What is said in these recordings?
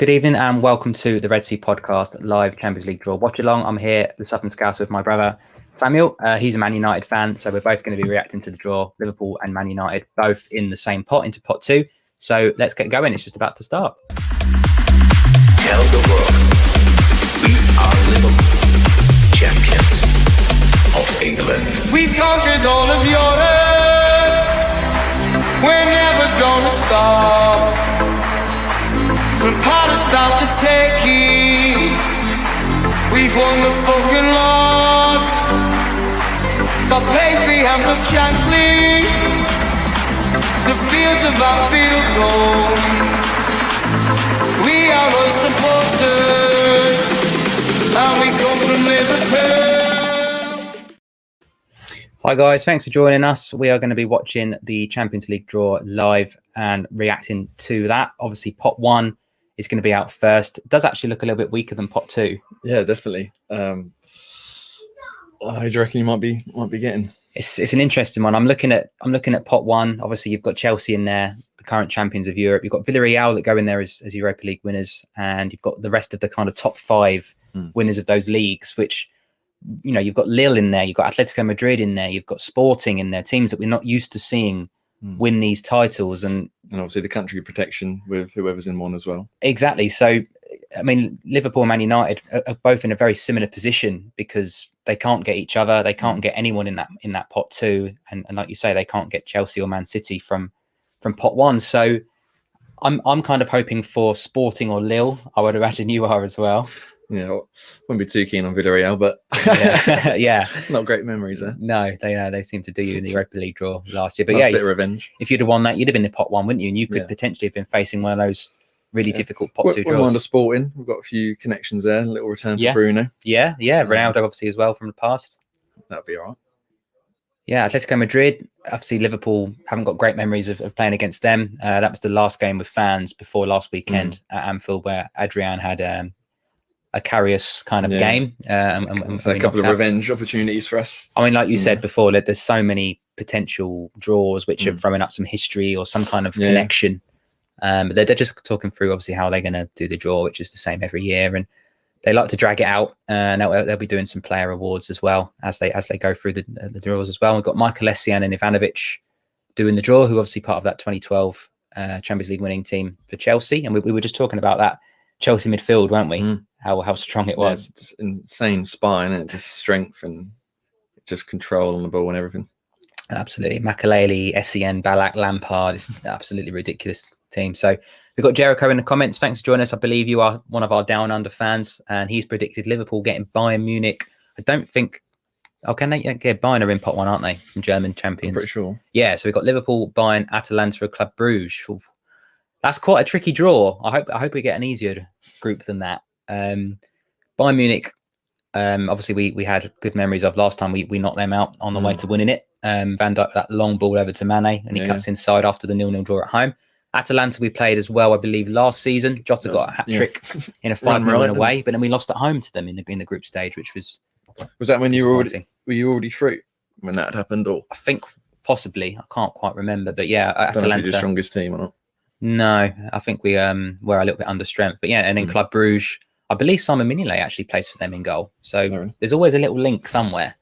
Good evening and welcome to the Red Sea Podcast live Champions League draw watch along. I'm here, the Southern Scouts, with my brother Samuel. He's a Man United fan, so we're both going to be reacting to the draw. Liverpool and Man United both in the same pot, into pot two. So let's get going. It's just about to start. Tell the world we are Liverpool, champions of England. We've conquered all of Europe. We're never gonna stop. From Palestine to Turkey, we've won the fucking lot. Got paid free and the Champions League. The fields of our field gold. We are unsupported, and we come from Liverpool. Hi guys, thanks for joining us. We are going to be watching the Champions League draw live and reacting to that. Obviously, pot one is going to be out first. It does actually look a little bit weaker than pot two. Yeah, definitely. I reckon you might be getting. It's an interesting one. I'm looking at pot one. Obviously, you've got Chelsea in there, the current champions of Europe. You've got Villarreal that go in there as Europa League winners, and you've got the rest of the kind of top five winners of those leagues. Which, you know, you've got Lille in there, you've got Atletico Madrid in there, you've got Sporting in there, teams that we're not used to seeing win these titles, and obviously the country protection with whoever's in one as well. Exactly. So, I mean, Liverpool and Man United are both in a very similar position because they can't get each other. They can't get anyone in that pot two, and like you say, they can't get Chelsea or Man City from pot one. So, I'm kind of hoping for Sporting or Lille. I would imagine you are as well. Yeah, I wouldn't be too keen on Villarreal, but yeah, not great memories there. No, they seem to do you in the Europa League draw last year. But Nice bit of revenge. If you'd have won that, you'd have been in pot one, wouldn't you? And you could potentially have been facing one of those really difficult pot two draws. We're on the Sporting. We've got a few connections there. A little return for Bruno. Yeah. Ronaldo obviously as well from the past. That'd be all right. Yeah, Atletico Madrid. Obviously, Liverpool haven't got great memories of playing against them. That was the last game with fans before last weekend at Anfield, where Adrian had a curious kind of game. So a couple of revenge opportunities for us. I mean, like you said before, there's so many potential draws which are throwing up some history or some kind of connection. But they're just talking through, obviously, how they're going to do the draw, which is the same every year. And they like to drag it out. And they'll be doing some player awards as well as they go through the draws as well. We've got Michael Essien and Ivanovic doing the draw, who obviously part of that 2012 Champions League winning team for Chelsea. And we were just talking about that Chelsea midfield, weren't we? How strong it was. It's just insane spine and just strength and just control on the ball and everything. Absolutely. Makelele, Essien, Ballack, Lampard. It's an absolutely ridiculous team. So we've got Jericho in the comments. Thanks for joining us. I believe you are one of our Down Under fans, and he's predicted Liverpool getting Bayern Munich. I don't think... Oh, can they get Bayern are in pot one, aren't they? From German champions. I'm pretty sure. Yeah, so we've got Liverpool, Bayern, Atalanta, Club Bruges. Oof. That's quite a tricky draw. I hope we get an easier group than that. Bayern Munich, obviously we had good memories of last time we knocked them out on the way to winning it. Van Dijk, that long ball over to Mane, and he cuts inside after the 0-0 draw at home. Atalanta we played as well, I believe, last season. Jota got a hat-trick in a 5-0 away, but then we lost at home to them in the group stage, which was that when you were already through when that happened? Or I think possibly, I can't quite remember, but yeah, Atalanta. Atalanta, Don't know if you're the strongest team or not. No, I think we were a little bit under strength, but yeah, and then Club Bruges, I believe Simon Mignolet actually plays for them in goal, so there's always a little link somewhere.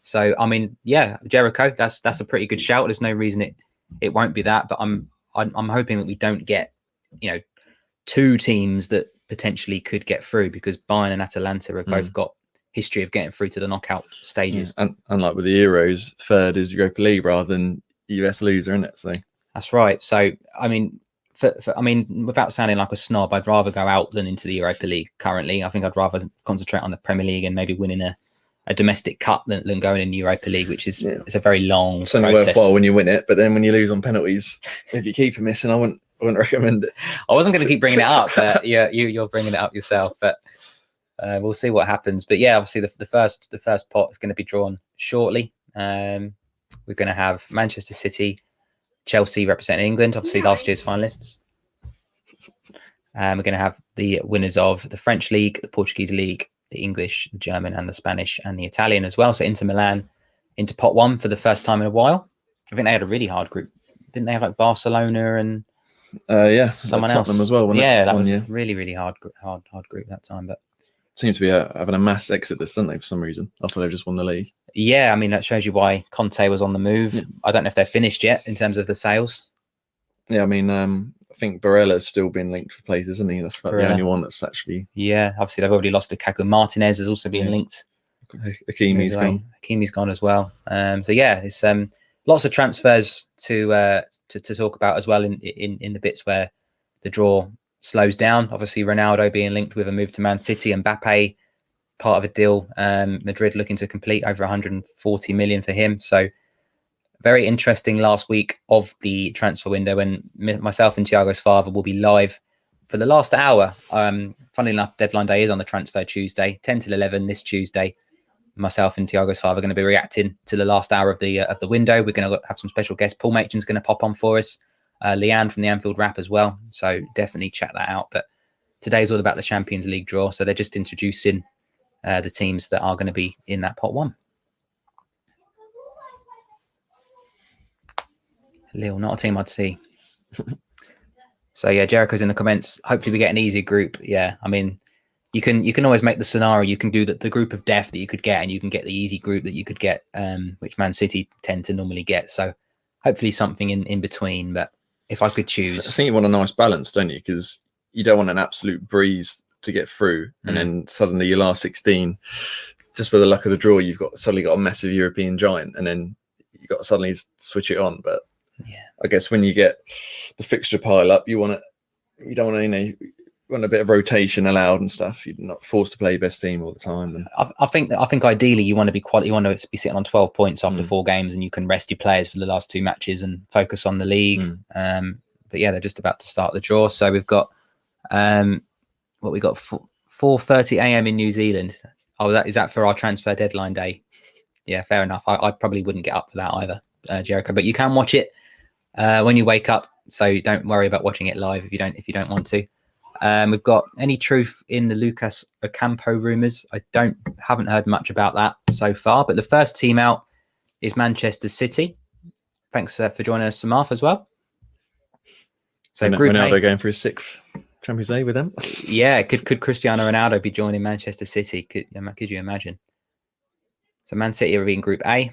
So I mean, yeah, Jericho, that's a pretty good shout. There's no reason it won't be that, but I'm hoping that we don't get, two teams that potentially could get through, because Bayern and Atalanta have both got history of getting through to the knockout stages. And unlike with the Euros, third is Europa League rather than US loser, isn't it? So that's right. So I mean, without sounding like a snob, I'd rather go out than into the Europa League currently. I think I'd rather concentrate on the Premier League and maybe winning a domestic cup than going in the Europa League, which is it's a very long process. It's only worthwhile when you win it, but then when you lose on penalties, if you keep missing, I wouldn't recommend it. I wasn't going to keep bringing it up, but you're bringing it up yourself. But we'll see what happens. But yeah, obviously the first pot is going to be drawn shortly. We're going to have Manchester City, Chelsea representing England, obviously last year's finalists. We're going to have the winners of the French League, the Portuguese League, the English, the German, and the Spanish, and the Italian as well. So Inter Milan into pot one for the first time in a while. I think they had a really hard group. Didn't they have like Barcelona and someone Tottenham else as well. Yeah, that 1 was year. really hard group that time. But Seems to be having a mass exodus, don't they, for some reason, after they've just won the league. yeah, I mean, that shows you why Conte was on the move. Yeah. I don't know if they're finished yet in terms of the sales. Yeah, I mean, I think Barella's still been linked for places, isn't he? That's about the only one that's actually. Yeah, obviously they've already lost Lukaku. Martinez has also been linked. Hakimi's gone. Hakimi's gone as well. So yeah, it's lots of transfers to talk about as well in the bits where the draw slows down. Obviously, Ronaldo being linked with a move to Man City, and Mbappe part of a deal. Madrid looking to complete over 140 million for him. So very interesting last week of the transfer window, when myself and Thiago's father will be live for the last hour. Funnily enough, deadline day is on the transfer Tuesday, 10 till 11 this Tuesday. Myself and Thiago's father are going to be reacting to the last hour of the window. We're going to have some special guests. Paul Machin's going to pop on for us. Leanne from the Anfield Wrap as well. So definitely check that out. But today's all about the Champions League draw. So they're just introducing the teams that are going to be in that pot one. Lille, not a team I'd see. So yeah, Jericho's in the comments. Hopefully we get an easier group. Yeah, I mean, you can always make the scenario. You can do the group of death that you could get, and you can get the easy group that you could get, which Man City tend to normally get. So hopefully something in between. But if I could choose, I think you want a nice balance, don't you? Because you don't want an absolute breeze to get through, and then suddenly your last 16, just with the luck of the draw, you've suddenly got a massive European giant, and then you got to suddenly switch it on. But yeah, I guess when you get the fixture pile up, you don't want to, you want a bit of rotation allowed and stuff. You're not forced to play your best team all the time. And I think ideally you want to be you want to be sitting on 12 points after 4 games, and you can rest your players for the last 2 matches and focus on the league. But yeah, they're just about to start the draw. So we've got 4:30 a.m. in New Zealand. Oh, is that for our transfer deadline day? Yeah, fair enough. I probably wouldn't get up for that either, Jericho. But you can watch it when you wake up, so don't worry about watching it live if you don't want to. We've got any truth in the Lucas Ocampo rumours. I haven't heard much about that so far. But the first team out is Manchester City. Thanks for joining us, Samarth, as well. So Ronaldo going for his 6th Champions League with them. Yeah, could Cristiano Ronaldo be joining Manchester City? Could you imagine? So Man City are in Group A.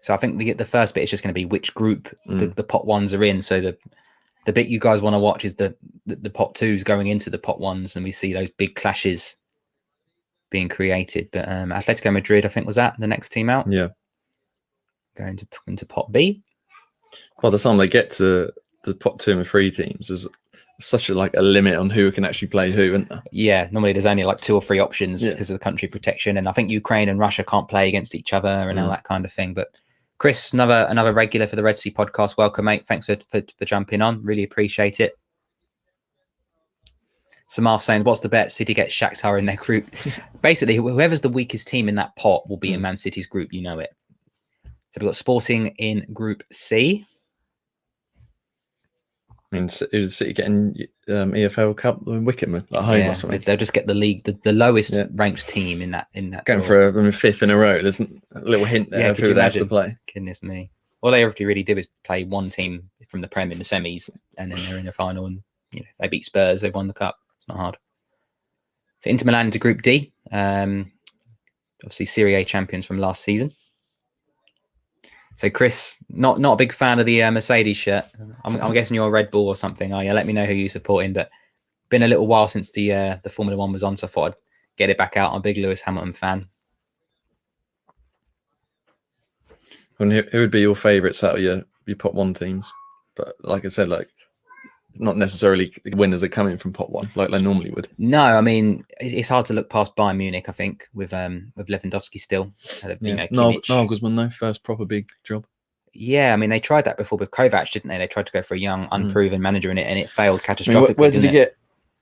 So I think the first bit is just going to be which group the pot ones are in. So the bit you guys want to watch is the pot twos going into the pot ones, and we see those big clashes being created. But Atletico Madrid, I think, was that the next team out? Yeah, going into pot B. By the time they get to the pot 2 and 3 teams, there's such a limit on who can actually play who, isn't there? Yeah, normally there's only 2 or 3 options because of the country protection, and I think Ukraine and Russia can't play against each other and all that kind of thing. But Chris, another regular for the Red Sea podcast. Welcome, mate. Thanks for jumping on. Really appreciate it. Samarth saying, what's the bet? City gets Shakhtar in their group. Basically, whoever's the weakest team in that pot will be in Man City's group. You know it. So we've got Sporting in Group C. I mean, is City getting EFL Cup Wickham at home or something? They'll just get the league, the lowest ranked team in that. Going for a 5th in a row. There's a little hint there of who they have to play. Goodness me! All they really do is play one team from the Prem in the semis, and then they're in the final. And they beat Spurs, they've won the cup. It's not hard. So Inter Milan into Group D. Obviously Serie A champions from last season. So Chris, not a big fan of the Mercedes shirt. I'm guessing you're a Red Bull or something. Oh yeah, let me know who you're supporting. But been a little while since the Formula One was on, so I thought I'd get it back out. I'm a big Lewis Hamilton fan. And who would be your favourites out of your pot 1 teams? But like I said, not necessarily the winners are coming from pot 1 like they normally would. No, I mean it's hard to look past Bayern Munich. I think with Lewandowski still. Nagelsmann though, first proper big job. Yeah, I mean they tried that before with Kovac, didn't they? They tried to go for a young, unproven manager in it, and it failed catastrophically. Where did he get?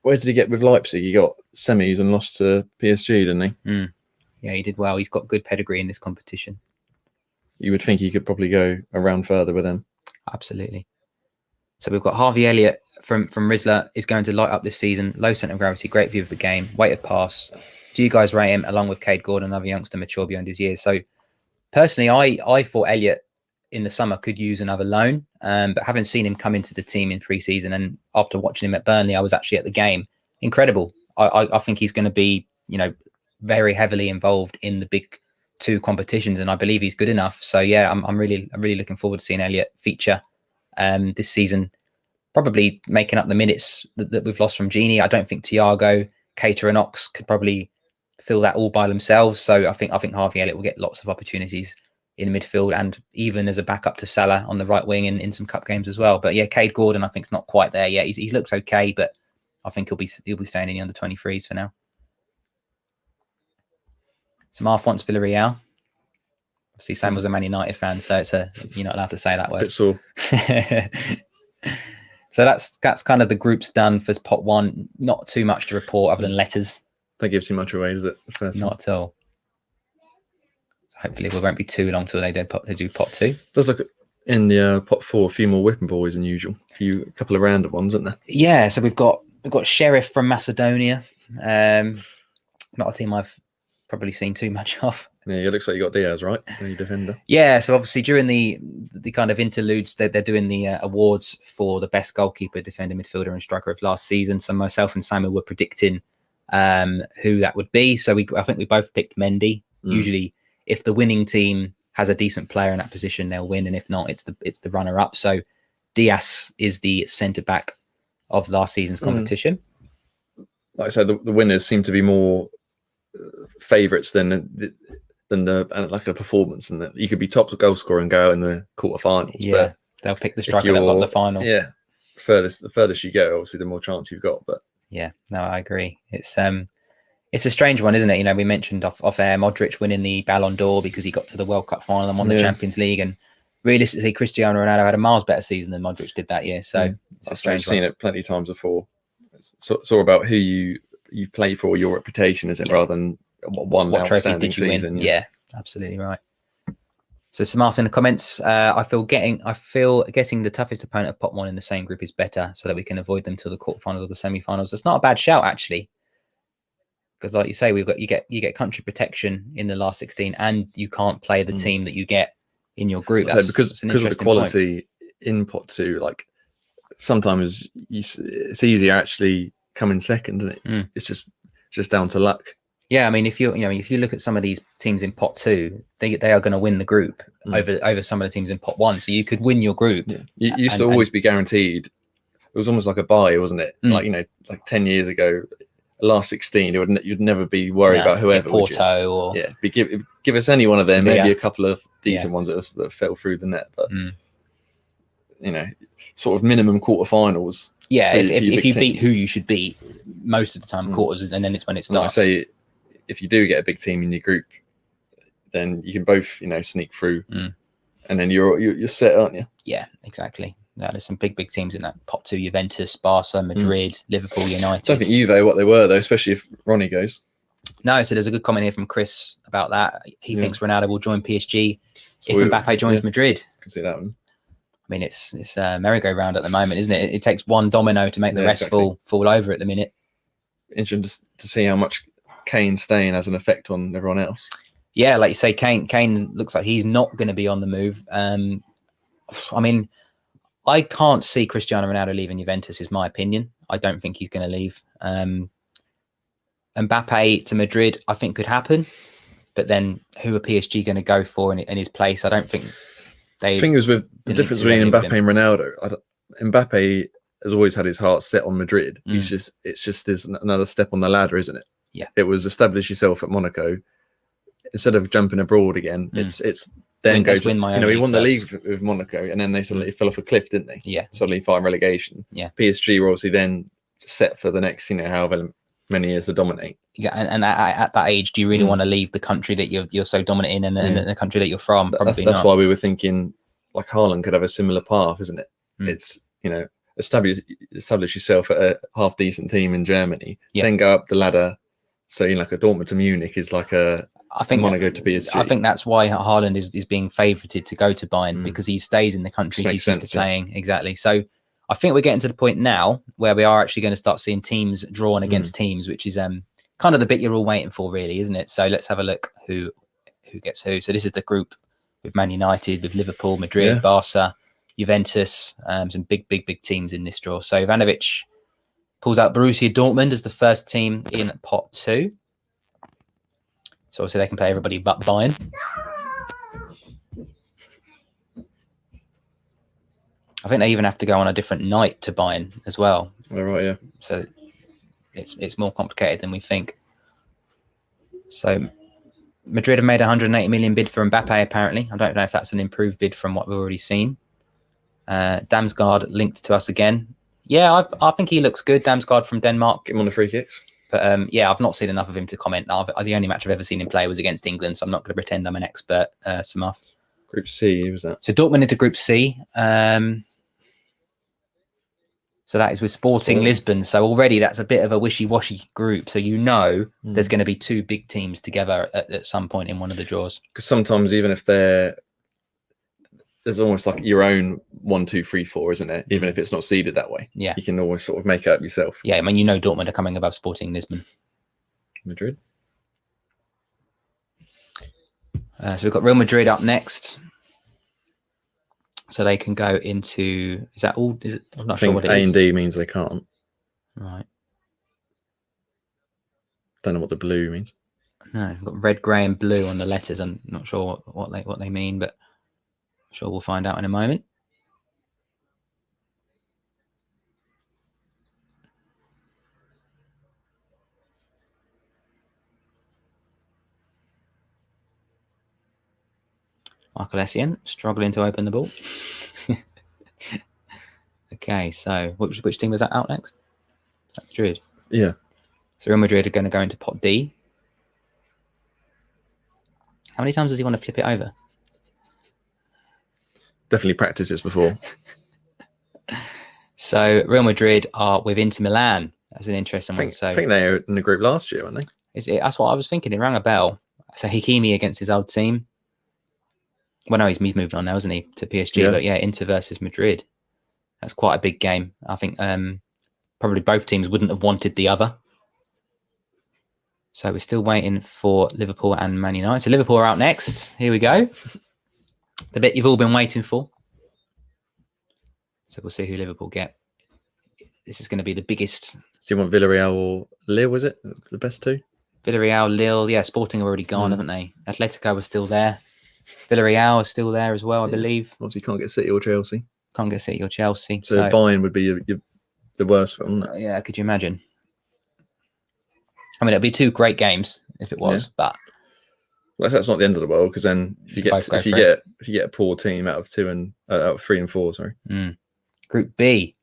Where did he get with Leipzig? He got semis and lost to PSG, didn't he? Yeah, he did well. He's got good pedigree in this competition. You would think he could probably go a round further with them. Absolutely. So we've got Harvey Elliott from Rizzler is going to light up this season. Low centre of gravity, great view of the game, weight of pass. Do you guys rate him along with Cade Gordon, another youngster mature beyond his years? So personally, I thought Elliott in the summer could use another loan. But having seen him come into the team in pre-season and after watching him at Burnley, I was actually at the game. Incredible. I think he's going to be, very heavily involved in the big 2 competitions, and I believe he's good enough. So yeah, I'm really looking forward to seeing Elliott feature this season, probably making up the minutes that we've lost from Gini. I don't think Thiago, Keita and Ox could probably fill that all by themselves. So I think Harvey Elliott will get lots of opportunities in the midfield and even as a backup to Salah on the right wing in some cup games as well. But yeah, Cade Gordon I think is not quite there yet. He looks okay, but I think he'll be staying in the under 23s for now. So Marth wants Villarreal. Obviously, Sam was a Man United fan, so you're not allowed to say that word. Bit sore. So that's kind of the groups done for pot 1. Not too much to report other than letters. Don't give too much away, does it? Not at all. Hopefully, it won't be too long till they do pot 2. Does look in the pot 4 a few more whipping boys than usual. A couple of random ones, isn't there? Yeah. So we've got Sheriff from Macedonia. Not a team I've probably seen too much of. Yeah, it looks like you got Diaz, right? Your defender. Yeah, so obviously during the kind of interludes, they're doing the awards for the best goalkeeper, defender, midfielder, and striker of last season. So myself and Samuel were predicting who that would be. So I think we both picked Mendy. Usually, if the winning team has a decent player in that position, they'll win, and if not, it's the runner-up. So Diaz is the centre back of last season's competition. Like I said, the winners seem to be more favourites than the like a performance, and that you could be top goal scorer and go out in the quarterfinals. Yeah, but they'll pick the striker that got the final. Yeah, the furthest you go, obviously, the more chance you've got. But yeah, no, I agree. It's a strange one, isn't it? We mentioned off air Modric winning the Ballon d'Or because he got to the World Cup final and won the Champions League, and realistically, Cristiano Ronaldo had a miles better season than Modric did that year. So it's a strange I've seen it plenty of times before. It's all about who you play for, your reputation, is it, rather than what trophies did you season, win? Yeah, absolutely right. So Samantha in the comments, I feel getting the toughest opponent of pot 1 in the same group is better, so that we can avoid them till the quarterfinals or the semi-finals. That's not a bad shout, actually, because like you say, you get country protection in the last 16, and you can't play the team that you get in your group. So because of the quality in pot 2, like sometimes it's easier actually coming second, isn't it? It's just down to luck. Yeah, I mean, if you look at some of these teams in pot 2, they are going to win the group over some of the teams in pot 1. So you could win your group. Yeah. You used to always be guaranteed. It was almost like a buy, wasn't it? Like 10 years ago, last 16, you'd never be worried about whoever. Porto or give us any one of them. Maybe a couple of decent ones that fell through the net, but sort of minimum quarterfinals. Yeah, if you beat who you should beat most of the time, quarters, and then it's when it starts. Like I say, if you do get a big team in your group, then you can both sneak through, and then you're set, aren't you? Yeah, exactly. No, there's some big teams in that pot 2: Juventus, Barca, Madrid, Liverpool, United. I don't think Juve what they were though, especially if Ronnie goes. No, so there's a good comment here from Chris about that. He thinks Ronaldo will join PSG if Mbappe joins Madrid. Can see that one. I mean, it's a merry-go-round at the moment, isn't it? It takes one domino to make the rest fall over at the minute. Interesting to see how much Kane staying has an effect on everyone else. Yeah, like you say, Kane looks like he's not going to be on the move. I mean, I can't see Cristiano Ronaldo leaving Juventus, is my opinion. I don't think he's going to leave. Mbappe to Madrid, I think could happen. But then who are PSG going to go for in his place? I don't think they... The thing is with the difference between Mbappe and Ronaldo, Mbappe has always had his heart set on Madrid. It's just another step on the ladder, isn't it? Yeah. It was establish yourself at Monaco instead of jumping abroad again. It's then go to, he won the league with Monaco, and then they suddenly fell off a cliff, didn't they? Yeah. Suddenly fighting relegation. Yeah. PSG were obviously then set for the next, however many years to dominate. Yeah, and at that age, do you really want to leave the country that you're so dominant in, and the country that you're from? Probably that's why we were thinking like Haaland could have a similar path, isn't it? It's establish yourself at a half decent team in Germany, then go up the ladder. So like a Dortmund to Munich is like I want to go to PSG. I think that's why Haaland is being favoured to go to Bayern, because he stays in the country he's used to playing. Exactly. So I think we're getting to the point now where we are actually going to start seeing teams drawn against teams, which is kind of the bit you're all waiting for, really, isn't it? So let's have a look who gets who. So this is the group with Man United, with Liverpool, Madrid, Barca, Juventus, some big teams in this draw. So Ivanovic pulls out Borussia Dortmund as the first team in pot 2. So obviously they can play everybody but Bayern. I think they even have to go on a different night to Bayern as well. All right, yeah. So it's more complicated than we think. So Madrid have made a 180 million bid for Mbappe, apparently. I don't know if that's an improved bid from what we've already seen. Damsgaard linked to us again. Yeah, I think he looks good, Damsgaard from Denmark. Get him on the free kicks. But yeah, I've not seen enough of him to comment. The only match I've ever seen him play was against England, so I'm not going to pretend I'm an expert, Samaf. Group C, who was that? So Dortmund into Group C. So that is with Sporting Lisbon. So already that's a bit of a wishy-washy group. So there's going to be 2 big teams together at some point in one of the draws. Because sometimes even if there's almost like your own 1, 2, 3, 4, isn't it? Even if it's not seeded that way. Yeah. You can always sort of make it up yourself. Yeah, I mean, Dortmund are coming above Sporting Lisbon. Madrid. So we've got Real Madrid up next. So they can go into... Is that all? I'm not sure what it is. A and D means they can't. Right. Don't know what the blue means. No, we've got red, grey and blue on the letters. I'm not sure what they mean, but I'm sure we'll find out in a moment. Michael Essien struggling to open the ball. Okay, so which team was that out next? Madrid. Yeah. So Real Madrid are going to go into pot D. How many times does he want to flip it over? Definitely practiced this before. So Real Madrid are with Inter Milan. That's an interesting one. So I think they were in the group last year, weren't they? That's what I was thinking. It rang a bell. So Hakimi against his old team. Well, no, he's moved on now, isn't he, to PSG? Yeah. But yeah, Inter versus Madrid. That's quite a big game. I think probably both teams wouldn't have wanted the other. So we're still waiting for Liverpool and Man United. So Liverpool are out next. Here we go. The bit you've all been waiting for. So we'll see who Liverpool get. This is going to be the biggest. So you want Villarreal or Lille, was it? The best 2? Villarreal, Lille. Yeah, Sporting have already gone, haven't they? Atletico was still there. Villarreal is still there as well, I believe. Obviously, can't get City or Chelsea. Can't get City or Chelsea. So Bayern would be the worst one, wouldn't it? Yeah, could you imagine? I mean, it'd be 2 great games if it was, but well, that's not the end of the world, because then if you get a poor team out of 3 and 4, sorry. Group B.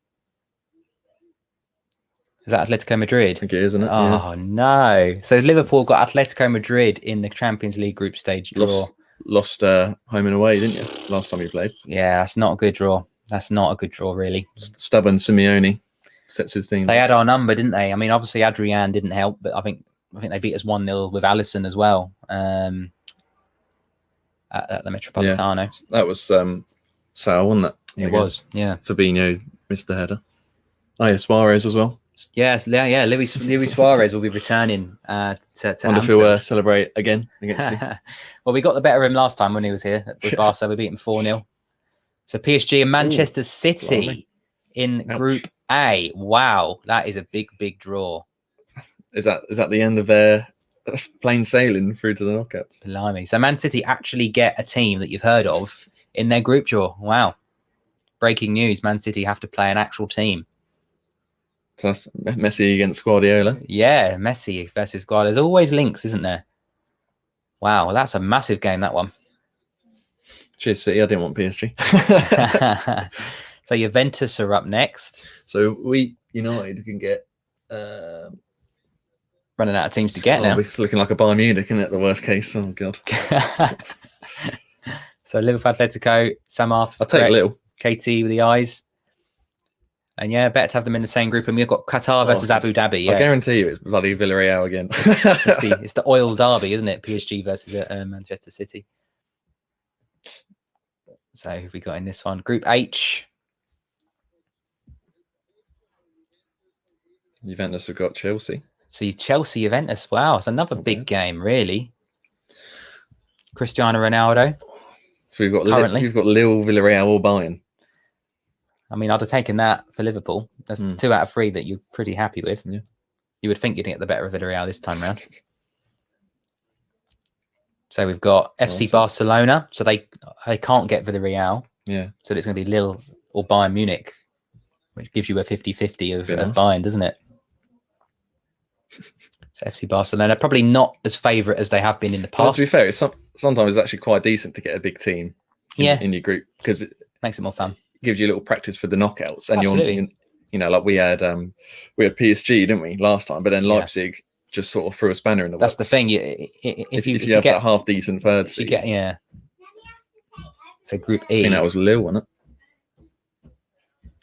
Is that Atletico Madrid? I think it is, isn't it? Oh no! So Liverpool got Atletico Madrid in the Champions League group stage draw. Lost home and away, didn't you? Last time you played. Yeah, that's not a good draw. That's not a good draw, really. Stubborn Simeone sets his team. They had our number, didn't they? I mean, obviously Adrian didn't help, but I think they beat us 1-0 with Alisson as well at the Metropolitano. Yeah. That was Sal, wasn't it? It was, yeah. Fabinho missed the header. Oh yeah, Suarez as well. Yes, yeah. Luis Suarez will be returning to wonder if he'll celebrate again against you. Well, we got the better of him last time when he was here with Barca. We beat him 4-0. So PSG and Manchester City in Group A. Wow, that is a big draw. Is that the end of their plain sailing through to the knockouts? Blimey. So Man City actually get a team that you've heard of in their group draw. Wow. Breaking news, Man City have to play an actual team. So that's Messi against Guardiola. Yeah, Messi versus Guardiola. There's always links, isn't there? Wow, that's a massive game, that one. Cheers, City. I didn't want PSG. So Juventus are up next. So we, United, can get... running out of teams to get now. It's looking like a Bayern Munich, isn't it? The worst case. Oh, God. So Liverpool, Atletico, Samar. I'll take Lille. KT with the eyes. And yeah, better to have them in the same group. And we've got Qatar versus Abu Dhabi. Yeah. I guarantee you it's bloody Villarreal again. it's the oil derby, isn't it? PSG versus Manchester City. So who have we got in this one? Group H. Juventus have got Chelsea. See, Chelsea, Juventus. Wow, it's another big game, really. Cristiano Ronaldo. So Currently. we've got Lille, Villarreal, or Bayern. I mean, I'd have taken that for Liverpool. That's 2 out of 3 that you're pretty happy with. Yeah. You would think you'd get the better of Villarreal this time round. So we've got FC Barcelona. So they can't get Villarreal. Yeah. So it's going to be Lille or Bayern Munich, which gives you a 50-50 of nice. Bayern, doesn't it? So FC Barcelona, probably not as favourite as they have been in the Well, past. to be fair, sometimes it's actually quite decent to get a big team in your group because it makes it more fun. Gives you a little practice for the knockouts. And Absolutely. like we had PSG, didn't we, last time? But then Leipzig just sort of threw a spanner in the works. That's the thing. If you have get that half decent third seed, So Group E. I think that was Lille, wasn't it?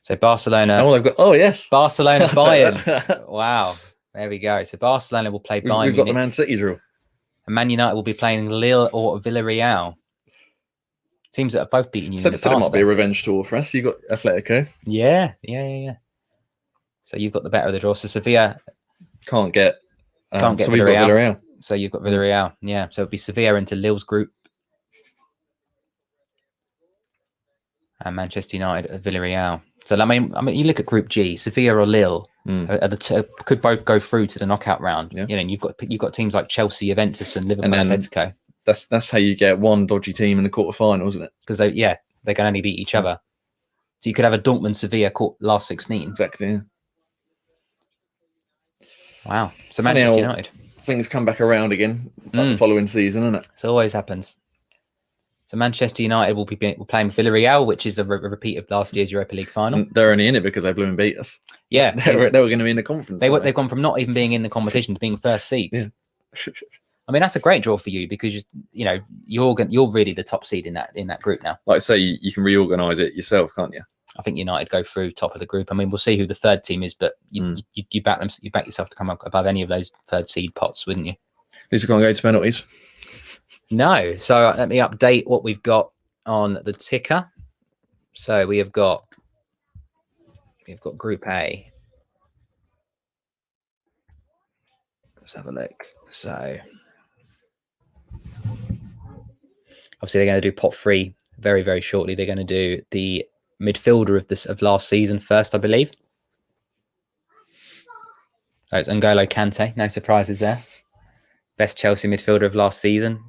So Barcelona. Oh, they've got. Oh, yes. Barcelona, Bayern. Wow. There we go. So Barcelona will play Bayern. We've got the Man City draw. And Man United will be playing Lille or Villarreal. Teams that have both beaten you in the past. So it might be a revenge tour for us. You got Atletico. Yeah. So you've got the better of the draw. So Sevilla can't get Villarreal. So you've got Villarreal. Yeah. So it'll be Sevilla into Lille's group. And Manchester United at Villarreal. So I mean, you look at Group G, Sevilla or Lille could both go through to the knockout round. Yeah. And you've got teams like Chelsea, Juventus, and Liverpool, and Atletico. That's how you get one dodgy team in the quarterfinal, isn't it? Because they can only beat each other. So you could have a Dortmund Sevilla last 16. Exactly. Yeah. Wow. So Manchester United. Things come back around again the following season, isn't it? It always happens. So Manchester United will be playing Villarreal, which is a repeat of last year's Europa League final. And they're only in it because they blew and beat us. Yeah. They were going to be in the conference. They've gone from not even being in the competition to being first seeds. Yeah. I mean, that's a great draw for you because you're really the top seed in that group now. Like I say, you can reorganise it yourself, can't you? I think United go through top of the group. I mean, we'll see who the third team is, but you back yourself to come up above any of those third seed pots, wouldn't you? At least we can't go to penalties. No. So let me update what we've got on the ticker. So we've got Group A. Let's have a look. So obviously they're going to do pot 3 very, very shortly. They're going to do the midfielder of last season first, I believe. Oh, it's N'Golo Kante. No surprises there. Best Chelsea midfielder of last season.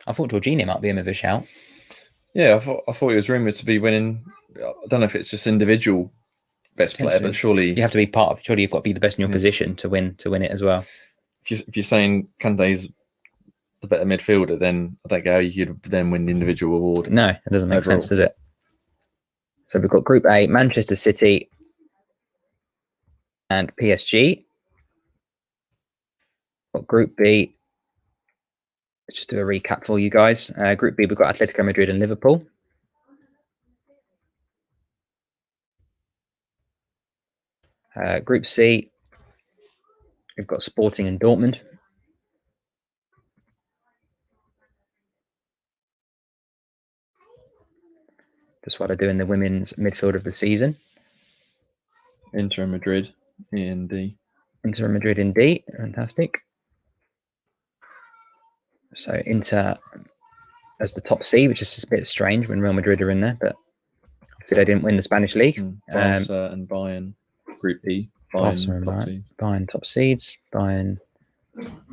I thought Jorginho might be him of a shout. Yeah, I thought he was rumoured to be winning. I don't know if it's just individual best player, but surely you have to be part of. Surely you've got to be the best in your position to win it as well. If you're saying Kante's the better midfielder, then I don't get how you could then win the individual award. No, it doesn't make sense, does it? So we've got Group A: Manchester City and PSG. Got Group B. Let's just do a recap for you guys. Group B, we've got Atletico Madrid and Liverpool. Group C, we've got Sporting and Dortmund. Just what I do in the women's midfield of the season. Inter Madrid in D. Inter Madrid in D. Fantastic. So Inter as the top C, which is a bit strange when Real Madrid are in there, but they didn't win the Spanish league. Barca and Bayern, Group B. Bayern top seeds. Bayern,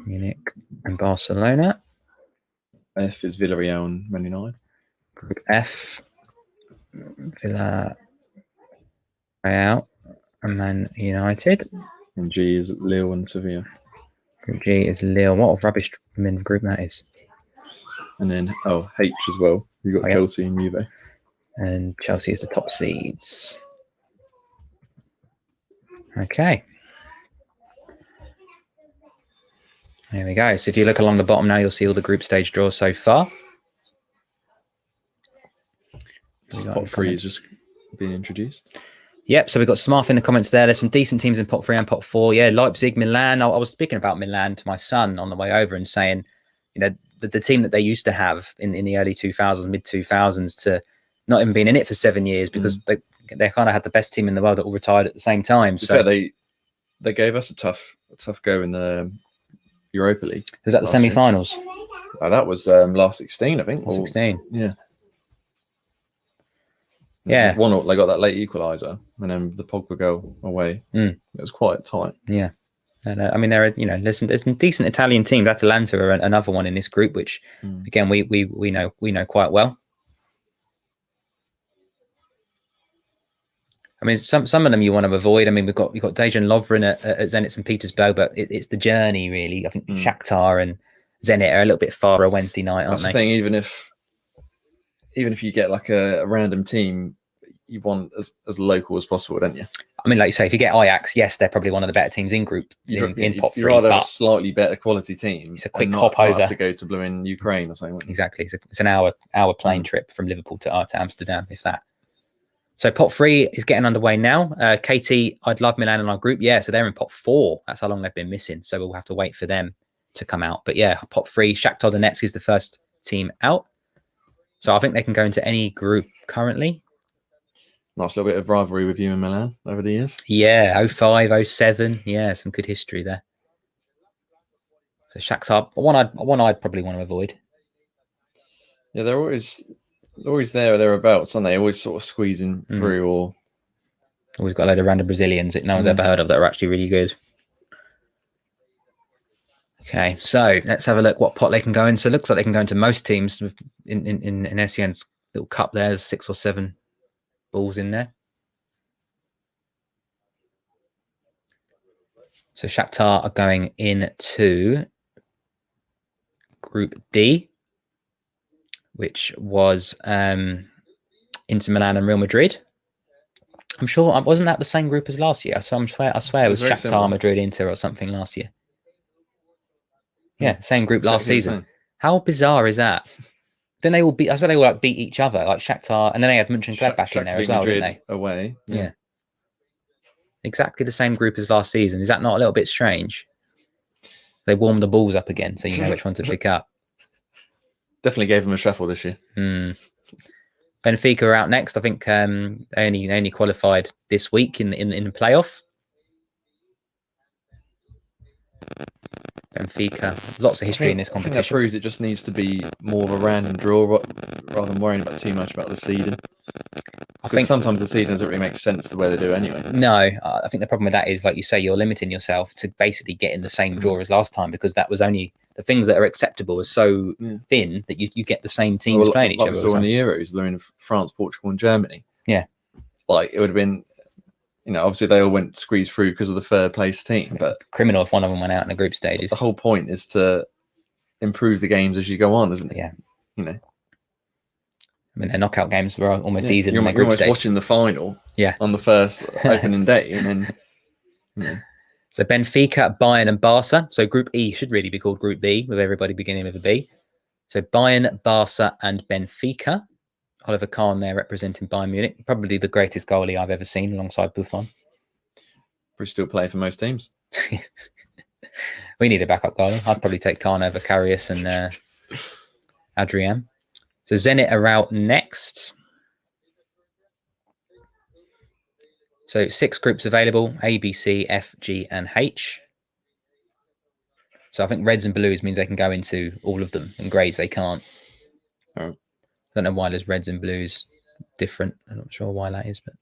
Munich, and Barcelona. F is Villarreal and Man United. Group F, Villarreal and Man United. And G is Lille and Sevilla. Group G is Lille. What a rubbish men's group that is. And then H as well. You've got Chelsea and Juve. And Chelsea is the top seeds. Okay. There we go. So if you look along the bottom now, you'll see all the group stage draws so far. Pot 3 is just being introduced. Yep, so we've got Smarth in the comments there. There's some decent teams in pot 3 and pot 4. Yeah, Leipzig, Milan. I was speaking about Milan to my son on the way over and saying, the team that they used to have in the early 2000s, mid 2000s, to not even being in it for 7 years because they kind of had the best team in the world that all retired at the same time. So they gave us a tough go in the Europa League. Was that the last year. semi-finals? That was last 16, I think. or- 16. Yeah. Yeah. They got that late equaliser, and then the Pogba goal away. Mm. It was quite tight. Yeah. And, I mean, there's some decent Italian teams. Atalanta are another one in this group, which again we know quite well. I mean, some of them you want to avoid. I mean, we've got Dejan Lovren at Zenit St. Petersburg, but it's the journey really. I think Shakhtar and Zenit are a little bit far a Wednesday night, aren't That's they? the thing. Even if you get like a random team, you want as local as possible, don't you? I mean, like you say, if you get Ajax, yes, they're probably one of the better teams in group in pot You'd three. rather have But a slightly better quality team. it's a quick and hop not over. have to go to blue in Ukraine or something. Exactly, it's an hour plane trip from Liverpool to Amsterdam, if that. So pot 3 is getting underway now. Katie, I'd love Milan in our group. Yeah, so they're in pot 4. That's how long they've been missing. So we'll have to wait for them to come out. But yeah, pot 3, Shakhtar Donetsk is the first team out. So I think they can go into any group currently. Nice little bit of rivalry with you and Milan over the years. Yeah, 05, 07. Yeah, some good history there. So Shakhtar, one I'd probably want to avoid. Yeah, they're always there or thereabouts, aren't they? Always sort of squeezing through or... We've got a load of random Brazilians that no one's ever heard of that are actually really good. Okay, so let's have a look what pot they can go in. So it looks like they can go into most teams in SEN's little cup there. There's 6 or 7 balls in there. So Shakhtar are going into Group D, which was Inter Milan and Real Madrid. I'm sure, wasn't that the same group as last year? So I swear it was very Shakhtar, similar. Madrid, Inter or something last year. Yeah, same group last Exactly the season. same. How bizarre is that? Then they all beat. I swear they all beat each other, like Shakhtar, and then they had Mönchengladbach in there as well, Madrid didn't they? away. Yeah. Exactly the same group as last season. Is that not a little bit strange? They warmed the balls up again, so you know which one to pick up. Definitely gave them a shuffle this year. Benfica are out next. I think they only qualified this week in the playoff. Benfica, lots of history in this I think that competition. proves it just needs to be more of a random draw rather than worrying about too much about the seeding. I think sometimes the seeding doesn't really make sense the way they do anyway. no. I think the problem with that is, like you say, you're limiting yourself to basically get in the same draw as last time, because that was only the things that are acceptable are so thin that you get the same teams playing each like other. we saw in the Euros, in France, Portugal, and Germany. Yeah, like it would have been. Obviously they all went squeezed through because of the third place team, but criminal if one of them went out in the group stages. The whole point is to improve the games as you go on, isn't it? Yeah. I mean, their knockout games were almost easier you're than their group almost stage. watching the final on the first opening day, and then So Benfica, Bayern and Barca. So Group E should really be called Group B, with everybody beginning with a B. So Bayern, Barca and Benfica. Oliver Kahn there representing Bayern Munich. Probably the greatest goalie I've ever seen alongside Buffon. we still play for most teams. We need a backup goalie. I'd probably take Kahn over Karius and Adrian. So Zenit are out next. So 6 groups available: A, B, C, F, G, and H. So I think reds and blues means they can go into all of them, and greys they can't. Oh. I don't know why there's reds and blues different. I'm not sure why that is, but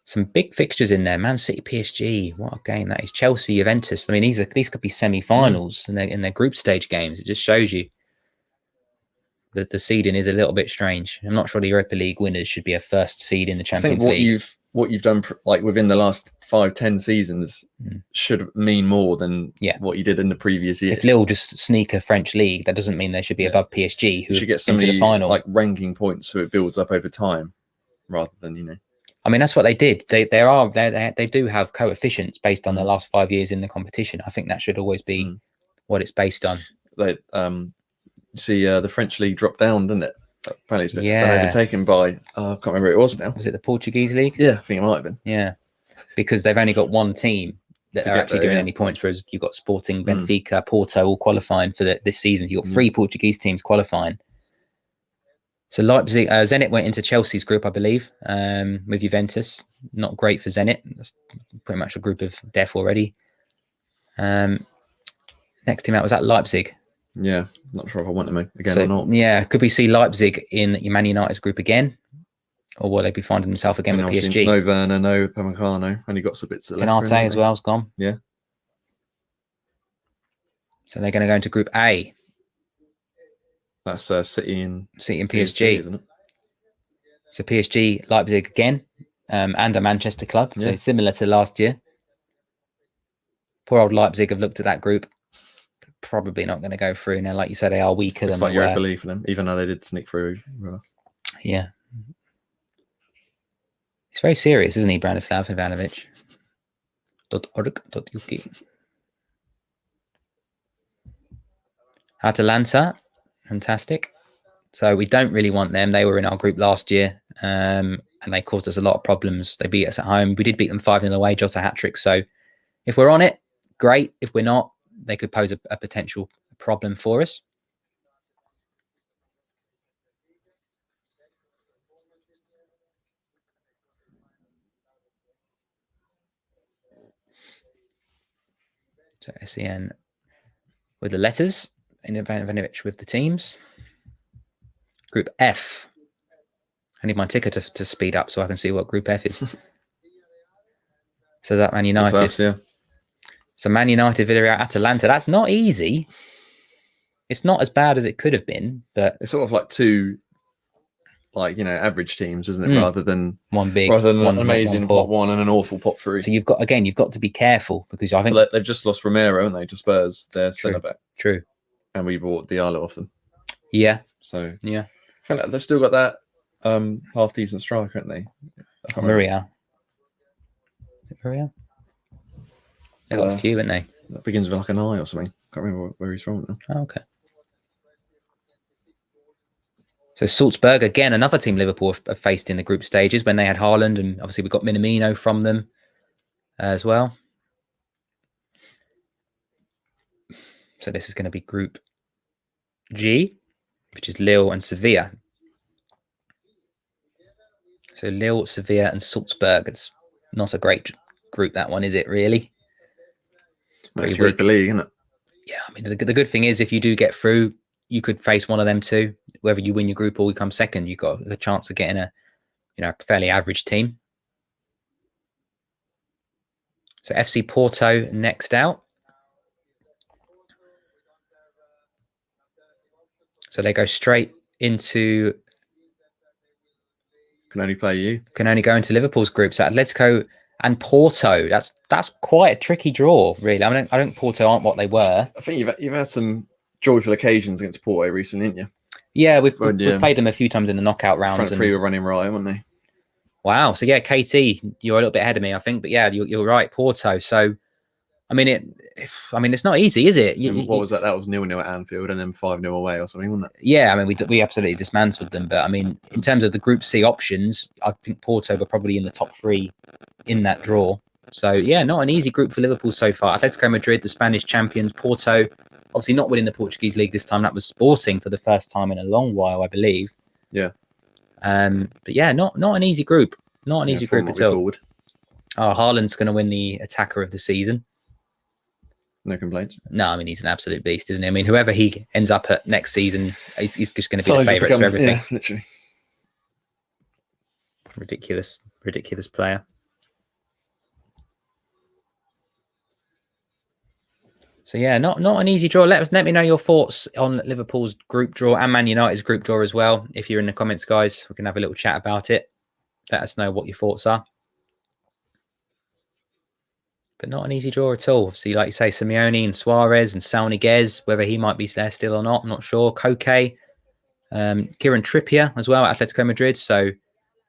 some big fixtures in there. Man City, PSG. What a game that is. Chelsea, Juventus. I mean, these could be semi-finals in their group stage games. It just shows you that the seeding is a little bit strange. I'm not sure the Europa League winners should be a first seed in the Champions League. What you've done like within the last 5-10 seasons should mean more than what you did in the previous year. If Lille just sneak a French league, that doesn't mean they should be above PSG, who should get into the final. like ranking points, so it builds up over time, rather than I mean, that's what they did. They do have coefficients based on the last 5 years in the competition. I think that should always be what it's based on. They see the French league dropped down, didn't it? Apparently it's been overtaken by I can't remember who it was now. Was it the Portuguese league? Yeah, I think it might have been. Yeah, because they've only got one team that are actually doing any points, whereas you've got Sporting, Benfica, Porto all qualifying for this season. You've got 3 Portuguese teams qualifying. So Leipzig, Zenit went into Chelsea's group, I believe, with Juventus. Not great for Zenit. That's pretty much a group of death already. Then Next team out was at Leipzig. Yeah, not sure if I want them again So, or not. yeah, could we see Leipzig in Man United's group again? Or will they be finding themselves again And with obviously PSG? no Werner, no Upamecano. Only got some bits of Canate as well has gone. Yeah. So they're going to go into Group A. That's City and PSG. isn't it? So PSG, Leipzig again, and a Manchester club. So Yeah. similar to last year. Poor old Leipzig have looked at that group. They're probably not going to go through now. Like you said, they are weaker Looks than like they were. Europa League for them, even though they did sneak through with us. Yeah. He's very serious, isn't he, Branislav Ivanovic? .org.uk. Atalanta, fantastic. So we don't really want them. They were in our group last year, and they caused us a lot of problems. They beat us at home. We did beat them 5-0 away, Jota hat-trick. So if we're on it, great. If we're not, they could pose a potential problem for us. So SEN with the letters, Ivanovic with the teams. Group F. I need my ticker to speed up so I can see what Group F is. So that Man United. That's us, yeah. So Man United, Villarreal, Atalanta. That's not easy. It's not as bad as it could have been, but It's sort of like two, average teams, isn't it? Rather than one big, an one amazing poor. pot one and an awful pot three. So you've got to be careful because I think But they've just lost Romero, haven't they, to Spurs, their centre back, true. and we bought Diallo off them. Yeah, So yeah. I think they've still got that half decent striker, haven't they? Muriel. Is it Muriel? They've got a few, haven't they? That begins with like an I or something. Can't remember where he's from now. Oh, okay. So Salzburg, again, another team Liverpool have faced in the group stages when they had Haaland, and obviously we got Minamino from them as well. So this is going to be Group G, which is Lille and Sevilla. So Lille, Sevilla, and Salzburg. It's not a great group, that one, is it, really? It's Europa League, isn't it? Yeah, I mean, the good thing is if you do get through, you could face one of them too. Whether you win your group or you come second, you've got a chance of getting a fairly average team. So FC Porto next out. So they go straight into... Can only play you. Can only go into Liverpool's group. So Atletico and Porto. That's quite a tricky draw, really. I think Porto aren't what they were. I think you've had some joyful occasions against Porto recently, haven't you? Yeah, we've played them a few times in the knockout rounds. Front three were running right, weren't they? Wow. So yeah, KT, you're a little bit ahead of me, I think. But yeah, you're right, Porto. So I mean, it's not easy, is it? What was that? That was 0-0 at Anfield and then 5-0 away or something, wasn't it? Yeah, I mean, we absolutely dismantled them. But I mean, in terms of the Group C options, I think Porto were probably in the top three in that draw. So yeah, not an easy group for Liverpool so far. Atletico Madrid, the Spanish champions. Porto, obviously not winning the Portuguese league this time. That was Sporting for the first time in a long while, I believe. Yeah. But yeah, not an easy group. Not an easy group at all. Forward. Oh, Haaland's going to win the attacker of the season. No complaints. No, I mean, he's an absolute beast, isn't he? I mean, whoever he ends up at next season, he's just going to be the favourites for everything. Yeah, literally. Ridiculous player. So yeah, not an easy draw. Let me know your thoughts on Liverpool's group draw and Man United's group draw as well. If you're in the comments, guys, we can have a little chat about it. Let us know what your thoughts are. But not an easy draw at all. Obviously, like you say, Simeone and Suarez and Saul Niguez, whether he might be there still or not, I'm not sure. Koke, Kieran Trippier as well at Atletico Madrid. So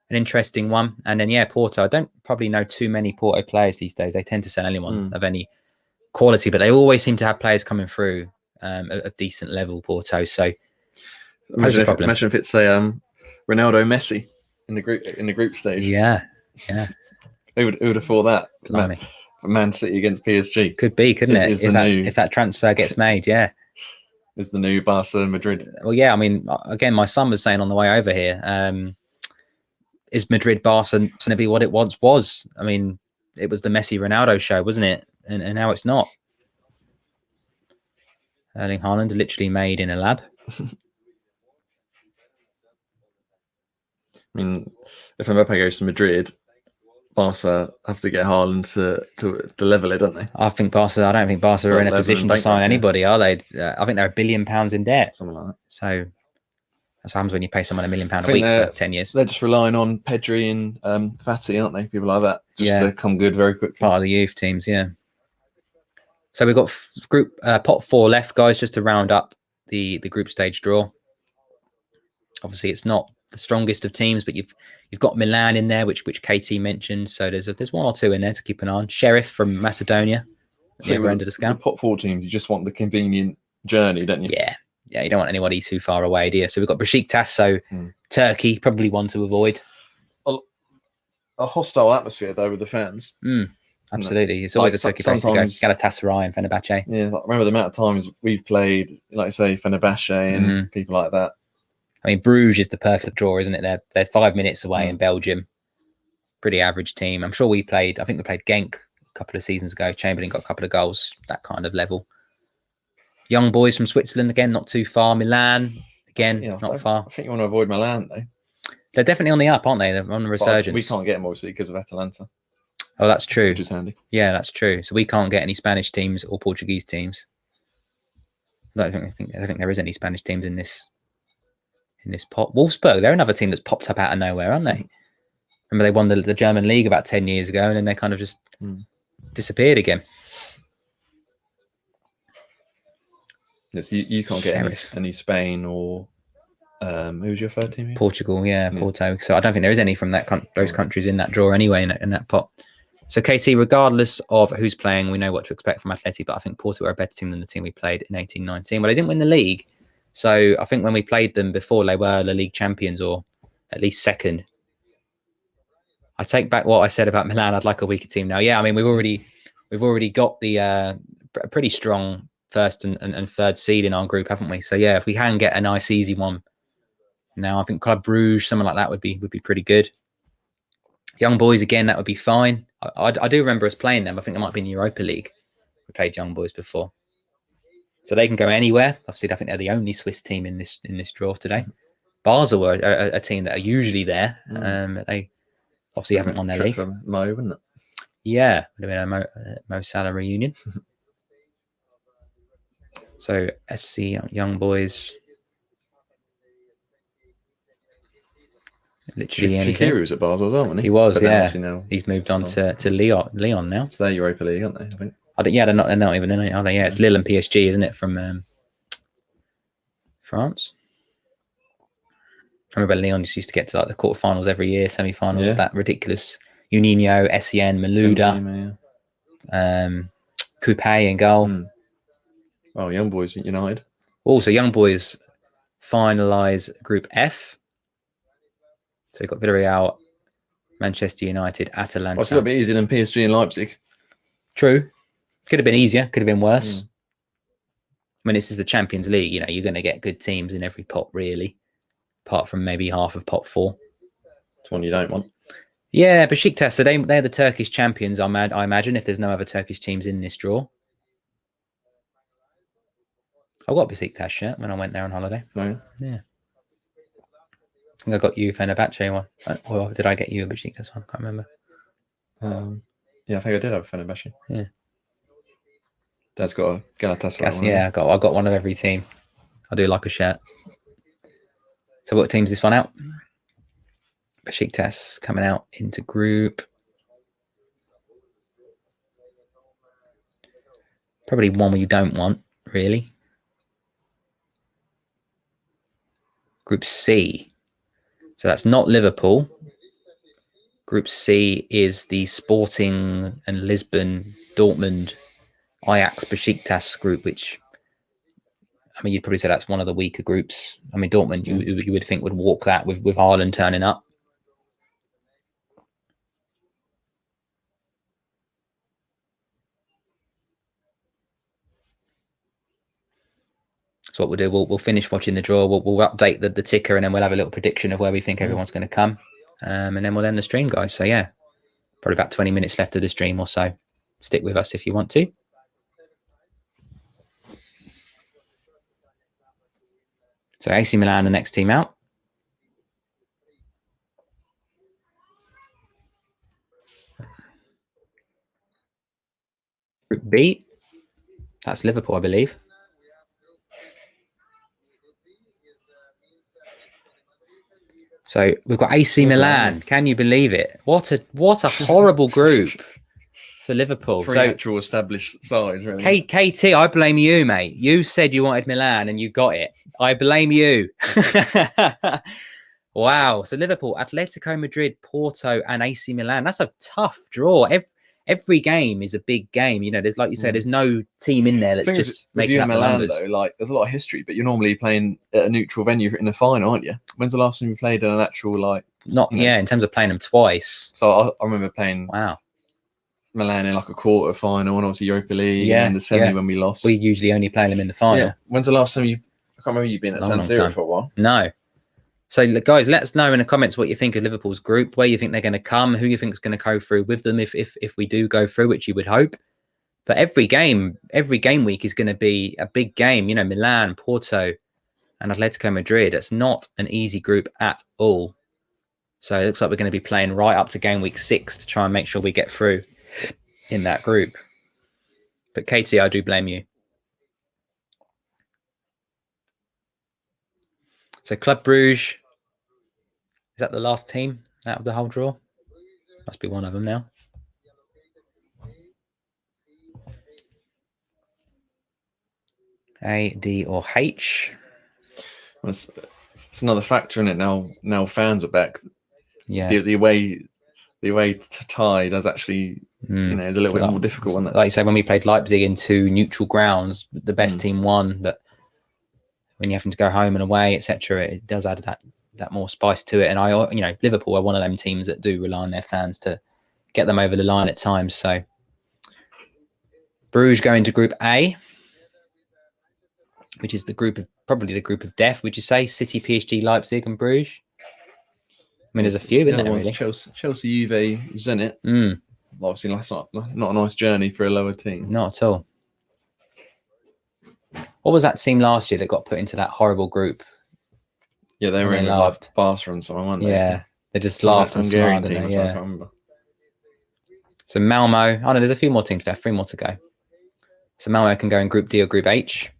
an interesting one. And then, yeah, Porto. I don't probably know too many Porto players these days. They tend to sell anyone of any quality, but they always seem to have players coming through of decent level, Porto. So imagine if it's a Ronaldo Messi in the group stage. Yeah. Who would have thought that? Man City against PSG. Could be, couldn't it? If that transfer gets made, yeah. Is the new Barcelona Madrid. Well, yeah, I mean, again, my son was saying on the way over here, is Madrid Barca going to be what it once was? I mean, it was the Messi Ronaldo show, wasn't it? And now it's not. Erling Haaland, literally made in a lab. I mean, if Mbappe goes to Madrid, Barca have to get Haaland to level it, don't they? I don't think Barca are in a position to sign anybody, are they? I think they're £1 billion in debt. Something like that. So that's what happens when you pay someone £1 million a week for 10 years. They're just relying on Pedri and Fati, aren't they? People like that, just to come good very quickly. Part of the youth teams, yeah. So we've got group pot 4 left, guys, just to round up the group stage draw. Obviously, it's not the strongest of teams, but you've got Milan in there, which KT mentioned. So there's one or two in there to keep an eye on. Sheriff from Macedonia, at the other end of the scale. The pot 4 teams, you just want the convenient journey, don't you? Yeah. You don't want anybody too far away, do you? So we've got Besiktas, so Turkey, probably one to avoid. A hostile atmosphere, though, with the fans. Absolutely. It's always a Turkey place to go. Galatasaray and Fenerbahce. Yeah, remember the amount of times we've played, like I say, Fenerbahce and people like that. I mean, Bruges is the perfect draw, isn't it? They're 5 minutes away in Belgium. Pretty average team. I'm sure I think we played Genk a couple of seasons ago. Chamberlain got a couple of goals, that kind of level. Young boys from Switzerland, again, not too far. Milan, again, not far. I think you want to avoid Milan, though. They're definitely on the up, aren't they? They're on the resurgence. We can't get them, obviously, because of Atalanta. Oh, that's true. Which is handy. Yeah, that's true. So we can't get any Spanish teams or Portuguese teams. I don't think there is any Spanish teams in this pot. Wolfsburg, they're another team that's popped up out of nowhere, aren't they? Remember they won the German league about 10 years ago, and then they kind of just disappeared again. Yes, you can't get any Spain or who's your third team here? Portugal, Porto. So I don't think there is any from those countries in that draw anyway, in that pot. So KT, regardless of who's playing, we know what to expect from Atleti, but I think Porto are a better team than the team we played in 18-19. Well, they didn't win the league, so I think when we played them before, they were the league champions or at least second. I take back what I said about Milan. I'd like a weaker team now. Yeah, I mean we've already got the pretty strong first and third seed in our group, haven't we? So yeah, if we can get a nice easy one now, I think Club Bruges, something like that would be pretty good. Young boys again, that would be fine. I do remember us playing them. I think it might be in the Europa League. We played young boys before, so they can go anywhere. Obviously, I think they're the only Swiss team in this draw today. Basel are a team that are usually there. They obviously haven't won their league. From Mo, wouldn't it? Yeah, would have been a Mo Salah reunion. So SC Young Boys. Literally anything. Shaqiri was at Basel as well, wasn't he? He was, but yeah. now he's moved on to Leon now. So they're Europa League, aren't they? I think. They're not even in it, are they? Yeah, it's Lille and PSG, isn't it, from France? I remember Leon used to get to like the quarterfinals every year, semi-finals of that ridiculous Juninho, Essien, Malouda, Coupe in goal. Oh, Young Boys United. Also, Young Boys finalise Group F. So you've got Villarreal, Manchester United, Atalanta. Well, it's a little bit easier than PSG and Leipzig. True. Could have been easier. Could have been worse. I mean, this is the Champions League. You know, you're going to get good teams in every pot, really. Apart from maybe half of pot 4. It's one you don't want. Yeah, Besiktas, so they're the Turkish champions, I imagine, if there's no other Turkish teams in this draw. I got a Besiktas shirt when I went there on holiday. No. Yeah. I think I got you Fenerbahce one. Or did I get you a Besiktas one? Can't remember. Yeah, I think I did have a Fenerbahce. Yeah. Dad's got a Galatasaray one. Yeah, I got one of every team. I do like a shirt. So what team's this one out? Besiktas coming out into group. Probably one we don't want, really. Group C. So that's not Liverpool. Group C is the Sporting and Lisbon, Dortmund, Ajax, Besiktas group, which, I mean, you'd probably say that's one of the weaker groups. I mean, Dortmund, you would think would walk that with Haaland turning up. So what we'll do, we'll finish watching the draw. We'll update the ticker, and then we'll have a little prediction of where we think everyone's going to come. And then we'll end the stream, guys. So yeah, probably about 20 minutes left of the stream or so. Stick with us if you want to. So AC Milan, the next team out. Group B. That's Liverpool, I believe. So we've got AC Milan. Can you believe it? What a horrible group for Liverpool. Three So actual established sides, really. KT, I blame you, mate. You said you wanted Milan and you got it. I blame you. Wow. So Liverpool, Atletico Madrid, Porto, and AC Milan. That's a tough draw. Every game is a big game. You know, there's, like you said, there's no team in there that's just making up the numbers. Though, like, there's a lot of history, but you're normally playing at a neutral venue in the final, aren't you? When's the last time you played in an actual, like... Not, yeah, in terms of playing them twice. So I remember playing Wow. Milan in like a quarter final and obviously Europa League and then the semi when we lost. We usually only play them in the final. Yeah. When's the last time I can't remember you being at San Siro for a while. No. So guys, let us know in the comments what you think of Liverpool's group, where you think they're going to come, who you think is going to go through with them if we do go through, which you would hope. But every game week is going to be a big game. You know, Milan, Porto, and Atletico Madrid. It's not an easy group at all. So it looks like we're going to be playing right up to game week 6 to try and make sure we get through in that group. But KT, I do blame you. So Club Brugge, is that the last team out of the whole draw? Must be one of them now. A, D, or H. Well, it's another factor in it now. Now fans are back. Yeah. The away tie does actually, you know, is a little bit more difficult, isn't it? Like you say, when we played Leipzig in 2 neutral grounds, the best team won. But when you're having to go home and away, etc., it does add that more spice to it. And you know, Liverpool are one of them teams that do rely on their fans to get them over the line at times. So Bruges go into Group A, which is probably the group of death. Would you say City, PSG, Leipzig, and Bruges? I mean, there's a few in there, really. Chelsea, Juve, Zenit. Obviously, that's not a nice journey for a lower team. Not at all. What was that team last year that got put into that horrible group? Yeah, they were in like Barca and something, weren't they? Yeah, they just laughed and smiled. Yeah. I can't remember. So Malmo. Oh no, there's a few more teams there. 3 more to go. So Malmo can go in Group D or Group H.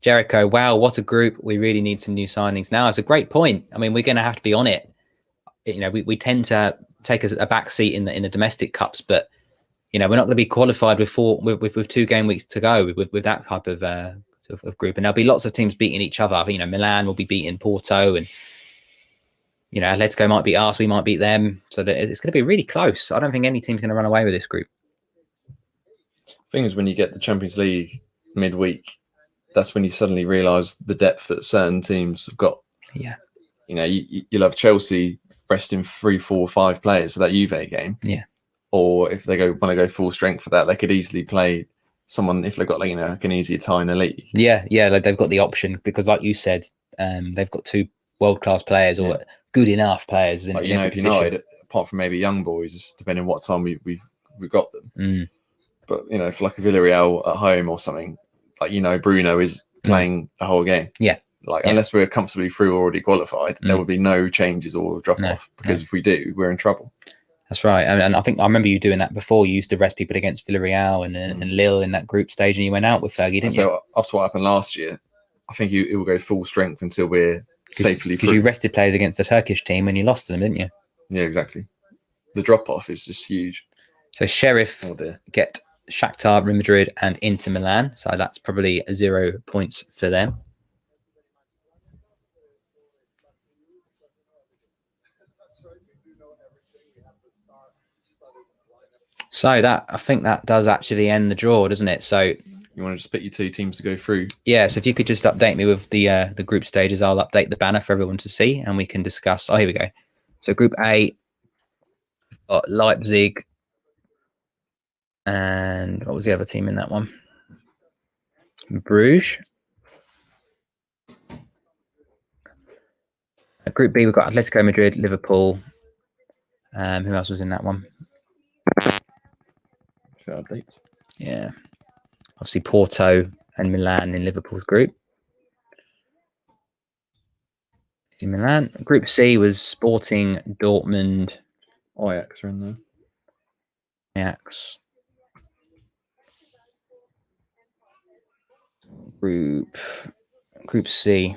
Jericho, wow, what a group. We really need some new signings now. It's a great point. I mean, we're going to have to be on it. You know, we tend to take a back seat in the domestic cups, but you know, we're not going to be qualified with 2 game weeks to go with that type of group. And there'll be lots of teams beating each other. You know, Milan will be beating Porto, and you know, Atletico might beat us, we might beat them. So it's going to be really close. I don't think any team's going to run away with this group. The thing is, when you get the Champions League midweek, that's when you suddenly realise the depth that certain teams have got. Yeah. You know, you'll have Chelsea resting 3, 4, 5 players for that Juve game. Yeah. Or if they want to go full strength for that, they could easily play someone if they've got like, you know, like an easier tie in the league. Yeah, like they've got the option because, like you said, they've got 2 world-class players or good enough players in, like, in every position. United, apart from maybe young boys, depending on what time we've got them. But you know, for like a Villarreal at home or something, like, you know, Bruno is playing the whole game. Yeah. Like, unless we're comfortably through already qualified, there will be no changes or drop off because if we do, we're in trouble. That's right. And I think I remember you doing that before. You used to rest people against Villarreal and Lille in that group stage, and you went out with Fergie, didn't you? So after what happened last year, I think it will go full strength until we're safely through. Because you rested players against the Turkish team and you lost to them, didn't you? Yeah, exactly. The drop off is just huge. So Sheriff get Shakhtar, Real Madrid, and Inter Milan. So that's probably 0 points for them. So I think that does actually end the draw, doesn't it? So you want to just pick your 2 teams to go through? Yeah. So if you could just update me with the group stages, I'll update the banner for everyone to see, and we can discuss. Oh, here we go. So Group A, got Leipzig, and what was the other team in that one? Bruges. Group B, we've got Atletico Madrid, Liverpool. Who else was in that one? Updates. Yeah. Obviously Porto and Milan in Liverpool's group. Milan. Group C was Sporting, Dortmund, Ajax are in there. Ajax. Group C,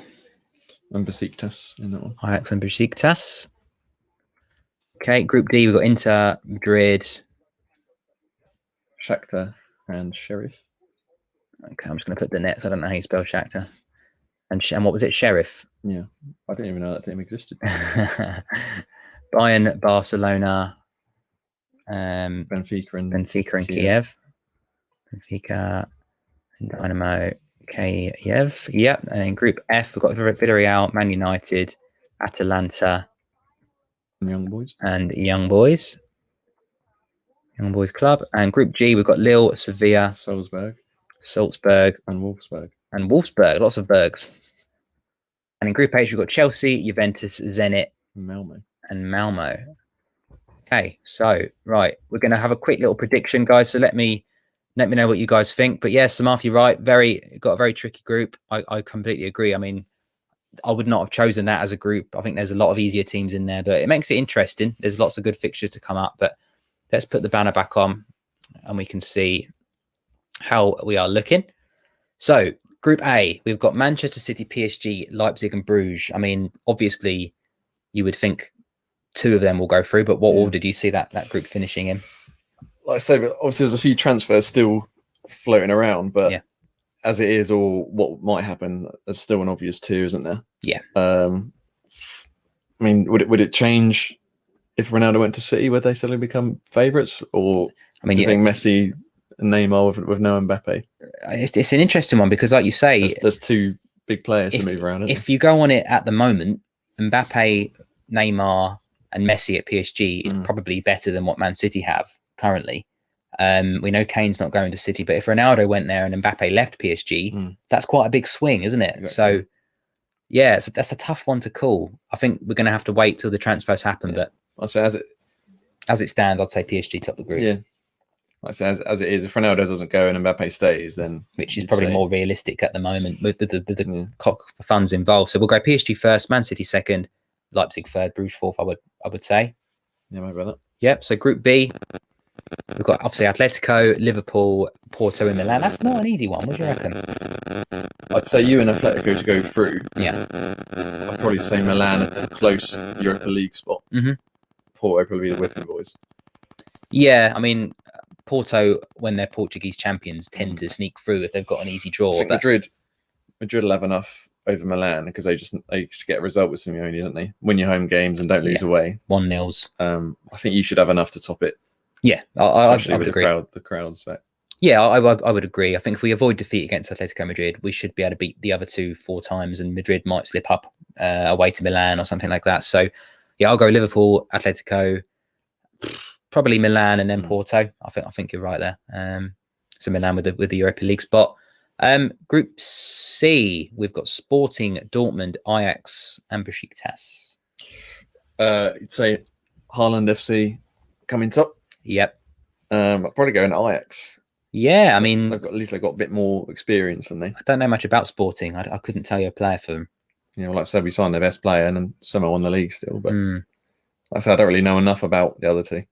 And Besiktas in that one. Ajax and Besiktas. Okay, Group D, we've got Inter, Madrid. Shakhtar and Sheriff. Okay, I'm just going to put the net, so I don't know how you spell Shakhtar. And what was it? Sheriff. Yeah, I didn't even know that team existed. Bayern, Barcelona, Benfica and Kiev. Benfica and Dynamo Kiev. Yep. And in Group F, we've got Villarreal, Man United, Atalanta, and Young Boys. Young Boys Club. And Group G, we've got Lille, Sevilla, Salzburg, and Wolfsburg. Lots of Bergs. And in Group H, we've got Chelsea, Juventus, Zenit, and Malmo. Okay, so right, we're going to have a quick little prediction, guys. So let me know what you guys think. But yes, Samarth, you're right. Got a very tricky group. I completely agree. I mean, I would not have chosen that as a group. I think there's a lot of easier teams in there, but it makes it interesting. There's lots of good fixtures to come up. But let's put the banner back on, and we can see how we are looking. So Group A, we've got Manchester City, PSG, Leipzig, and Bruges. I mean, obviously, you would think two of them will go through, but what order do you see that group finishing in? Like I say, but obviously there's a few transfers still floating around, but as it is, or what might happen, there's still an obvious two, isn't there? Yeah. I mean, would it change if Ronaldo went to City? Would they suddenly become favourites, or do you think Messi and Neymar with no Mbappe? It's an interesting one because, like you say, there's two big players to move around. If you go on it at the moment, Mbappe, Neymar, and Messi at PSG is probably better than what Man City have currently. We know Kane's not going to City, but if Ronaldo went there and Mbappe left PSG, that's quite a big swing, isn't it? Exactly. So, yeah, that's a tough one to call. I think we're going to have to wait till the transfers happen. But I'd say as it stands, I'd say PSG top the group. Yeah. Like I say, as it is, if Ronaldo doesn't go and Mbappe stays, then which is probably more realistic at the moment with the funds involved. So we'll go PSG first, Man City second, Leipzig third, Bruges fourth. I would say. Yeah, maybe that. Yep. So Group B, we've got obviously Atletico, Liverpool, Porto, and Milan. That's not an easy one. What do you reckon? I'd say you and Atletico to go through. Yeah. I'd probably say Milan at a close Europa League spot. Porto probably the whipping boys. Yeah, I mean, Porto, when they're Portuguese champions, tend to sneak through if they've got an easy draw. I think Madrid will have enough over Milan because they just get a result with Simeone, don't they? Win your home games and don't lose away. 1-0s. I think you should have enough to top it. Yeah, I would agree. The crowd's back. Yeah, I would agree. I think if we avoid defeat against Atletico Madrid, we should be able to beat the other two 4 times, and Madrid might slip up away to Milan or something like that. So, yeah, I'll go Liverpool, Atletico, probably Milan, and then Porto. I think you're right there. So Milan with the Europa League spot. Group C, we've got Sporting, Dortmund, Ajax, and Besiktas. You'd say Haaland FC coming top. Yep. I'd probably go in Ajax. Yeah, I mean, at least they've got a bit more experience than they. I don't know much about Sporting. I couldn't tell you a player for them. You know, like I said, we signed their best player, and then somehow won the league still. But like I said, I don't really know enough about the other two.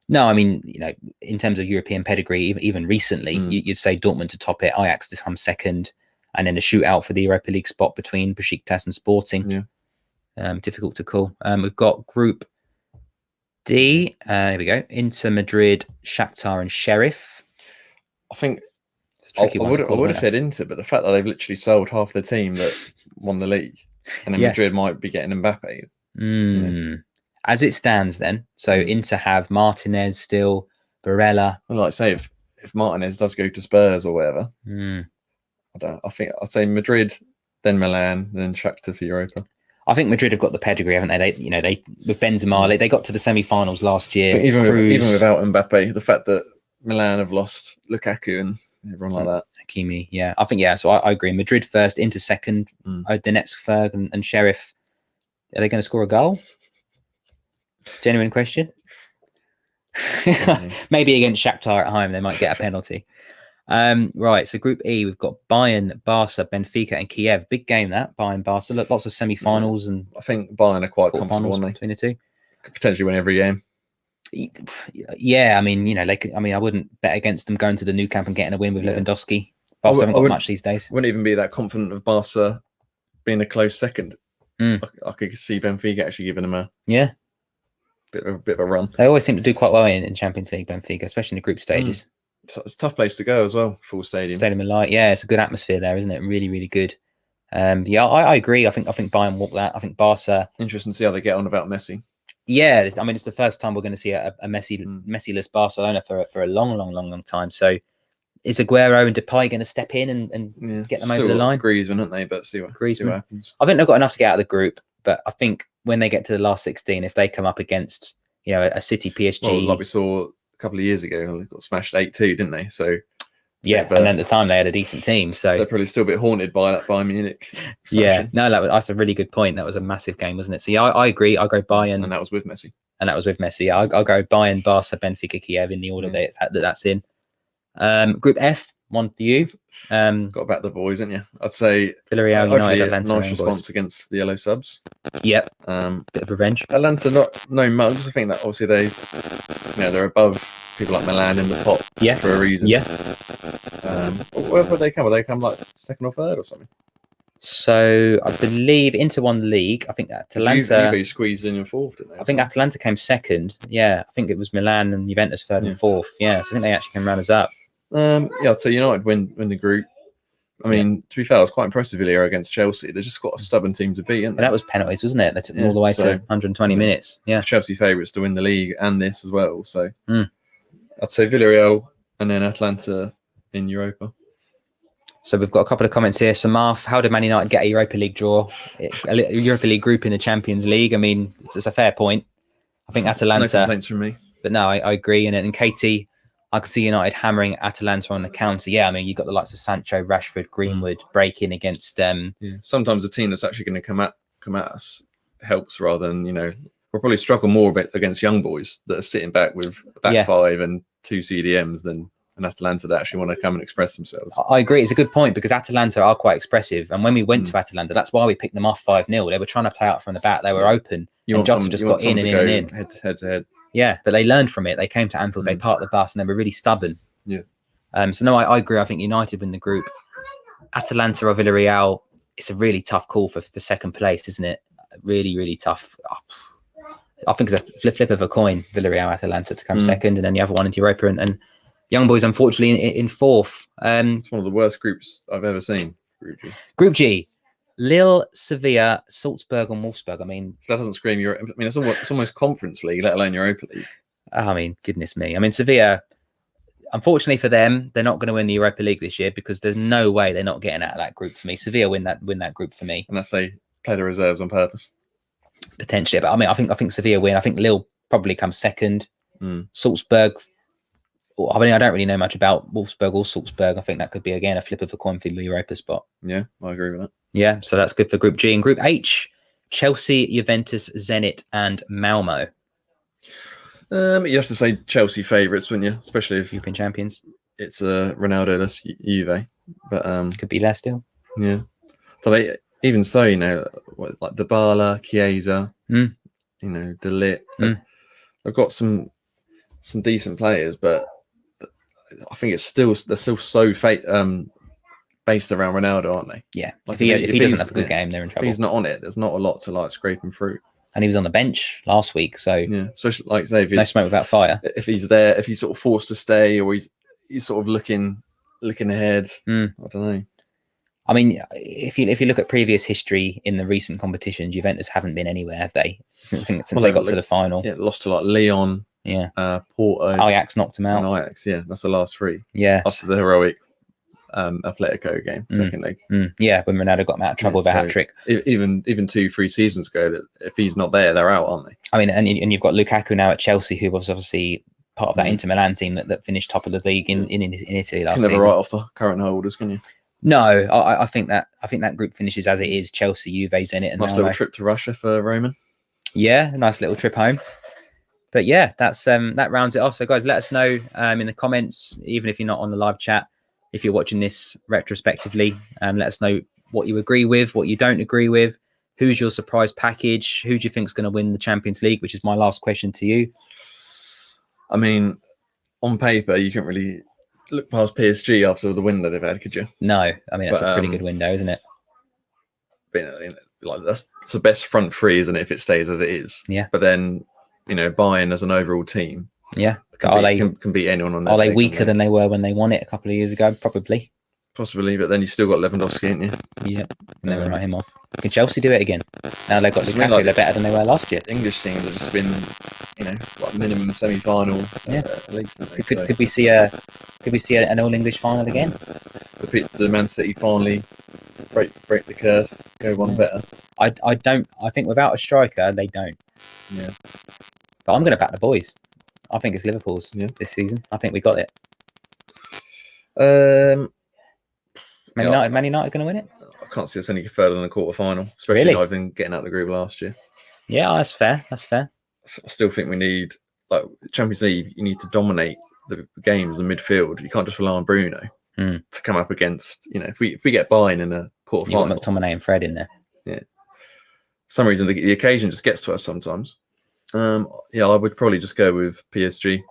No, I mean, you know, in terms of European pedigree, even recently, you'd say Dortmund to top it, Ajax to come second, and then a shootout for the Europa League spot between Besiktas and Sporting. Yeah, difficult to call. We've got Group D. Here we go. Inter, Madrid, Shakhtar, and Sheriff. I think I would have said Inter, but the fact that they've literally sold half the team that won the league, and then Madrid might be getting Mbappe. As it stands, then, so Inter have Martinez still, Barella. Well, like I say, if Martinez does go to Spurs or whatever, I think I'd say Madrid, then Milan, then Shakhtar for Europa. I think Madrid have got the pedigree, haven't they? They with Benzema, they got to the semi-finals last year. Even without Mbappe, the fact that Milan have lost Lukaku and everyone like that. Hakimi, yeah. I think, so I agree. Madrid first, Inter second, the next third, and Sheriff. Are they going to score a goal? Genuine question. Maybe against Shakhtar at home, they might get a penalty. Right, so Group E, we've got Bayern, Barca, Benfica, and Kiev. Big game that Bayern, Barca. Lots of semi-finals and I think Bayern are quite comfortable, quarterfinals aren't they? between the two. Could potentially win every game. Yeah, I mean, I wouldn't bet against them going to the new camp and getting a win with Lewandowski. I Barca haven't got wouldn't- much these days. Wouldn't even be that confident of Barca being a close second. I could see Benfica actually giving them a Yeah, bit of a run. they always seem to do quite well in Champions League, Benfica, especially in the group stages. It's a tough place to go as well. Full stadium. Stadium of Light, yeah, it's a good atmosphere there, isn't it? Really, really good. Yeah, I agree. I think Bayern walk that. I think Barca. Interesting to see how they get on without Messi. Yeah, I mean, it's the first time we're going to see a Messi-less Barcelona for a long time. So, is Aguero and Depay going to step in and get them over the line? Griezmann, aren't they? But see what happens. I think they've got enough to get out of the group, but I think when they get to the last 16, if they come up against a City, PSG, well, like we saw a couple of years ago, they got smashed 8-2, didn't they? So yeah, and then at the time they had a decent team, so they're probably still a bit haunted by that Bayern Munich. Yeah, no, that's a really good point. That was a massive game, wasn't it? So yeah, I agree. I'll go Bayern, and that was with Messi. Yeah, I'll go Bayern, Barca, Benfica, Kiev in the order that's in. Group F, one for you. Got to back the boys, didn't you? I'd say Villarreal, United, Atlanta. Nice response against the Yellow Subs. Yep. Bit of revenge. Atlanta, no mugs. I think that obviously they're above people like Milan in the top. Yeah. For a reason. Yeah. Where would they come? Would they come like second or third or something? So I believe Inter won the league. I think Atalanta Juve squeezed in fourth, didn't they? I think Atalanta came second. Yeah, I think it was Milan and Juventus third and fourth. Yeah, so I think they actually came runners up. I'd say United win the group. I mean, to be fair, it was quite impressive Villarreal against Chelsea. They just got a stubborn team to beat, and that was penalties, wasn't it? They took them all the way to 120 minutes. Yeah, Chelsea favourites to win the league and this as well. So I'd say Villarreal and then Atlanta in Europa. So we've got a couple of comments here. So Marth, how did Man United get a Europa League draw? A Europa League group in the Champions League? I mean, it's a fair point. I think Atalanta. No complaints from me. But no, I agree. And Katie, I could see United hammering Atalanta on the counter. Yeah, I mean, you've got the likes of Sancho, Rashford, Greenwood breaking against Sometimes a team that's actually going to come at us helps rather than, we'll probably struggle more a bit against young boys that are sitting back with a back five and two CDMs than an Atalanta that actually want to come and express themselves. I agree. It's a good point because Atalanta are quite expressive. And when we went to Atalanta, that's why we picked them off 5-0. They were trying to play out from the back. They were open. And Jota just got in and in. Head to head. Yeah, but they learned from it. They came to Anfield, they parked the bus, and they were really stubborn. Yeah. So no, I agree. I think United win the group. Atalanta or Villarreal, it's a really tough call for second place, isn't it? Really, really tough. I think it's a flip of a coin, Villarreal, Atalanta to come second, and then the other one into Europa, and Young Boys, unfortunately, in fourth. It's one of the worst groups I've ever seen. Group G. Lille, Sevilla, Salzburg, and Wolfsburg. I mean, that doesn't scream Europe. I mean, it's almost Conference League, let alone Europa League. I mean, goodness me. I mean, Sevilla, unfortunately for them, they're not going to win the Europa League this year because there's no way they're not getting out of that group for me. Sevilla win that group for me. Unless they play the reserves on purpose. Potentially. But I mean, I think Sevilla win. I think Lille probably comes second. Salzburg, I mean, I don't really know much about Wolfsburg or Salzburg. I think that could be, again, a flip of a coin for the Europa spot. Yeah, I agree with that. Yeah, so that's good for Group G. And Group H, Chelsea, Juventus, Zenit, and Malmo. You have to say Chelsea favourites, wouldn't you? Especially if European champions. It's Ronaldo-less Juve. But could be less still. Yeah. So even so, like Dybala, Chiesa, De Ligt. They've got some decent players, but I think they're still so based around Ronaldo, aren't they? Yeah. Like if he doesn't have a good game, they're in trouble. If he's not on it, there's not a lot to scrape him through. And he was on the bench last week, so yeah. Especially like say, no smoke without fire. If he's there, if he's sort of forced to stay, or he's sort of looking ahead. I don't know. I mean, if you look at previous history in the recent competitions, Juventus haven't been anywhere, have they? Since they got to the final. Yeah, lost to like Lyon. Yeah. Porto. Ajax knocked them out. And Ajax, yeah, that's the last three. Yeah. After the heroic Atletico game, second leg. Yeah, when Ronaldo got them out of trouble with a hat-trick. Even 2-3 seasons ago, if he's not there, they're out, aren't they? I mean, and you've got Lukaku now at Chelsea, who was obviously part of that Inter Milan team that finished top of the league in Italy last season. Can never write off the current holders, can you? No, I think that group finishes as it is: Chelsea, Juve, Zenit, and nice little trip to Russia for Roman. Yeah, a nice little trip home. But yeah, that's that rounds it off. So guys, let us know in the comments, even if you're not on the live chat, if you're watching this retrospectively. Let us know what you agree with, what you don't agree with. Who's your surprise package? Who do you think is going to win the Champions League? Which is my last question to you. I mean, on paper, you can't really look past PSG after the win that they've had, could you? No, I mean, that's a pretty good window, isn't it? But, like that's the best front three, isn't it, if it stays as it is? Yeah. But then, Bayern as an overall team, can beat anyone on that. Are they weaker than they were when they won it a couple of years ago? Probably. Possibly, but then you still got Lewandowski, ain't you? Yeah, and then we write him off. Can Chelsea do it again? Now they've got Lukaku, they're better than they were last year. English teams have just been, like minimum semi-final. Yeah. At least. Could we see an all English final again? The Man City finally break the curse, go one better. I think without a striker they don't. Yeah. But I'm going to back the boys. I think it's Liverpool's this season. I think we got it. Man United going to win it? I can't see us any further than a quarter final, especially not even getting out of the group last year. Yeah, that's fair. I still think we need, like Champions League, you need to dominate the games, the midfield. You can't just rely on Bruno to come up against, if we get Bayern in a quarter final. You've got McTominay and Fred in there. Yeah. For some reason, the occasion just gets to us sometimes. I would probably just go with PSG.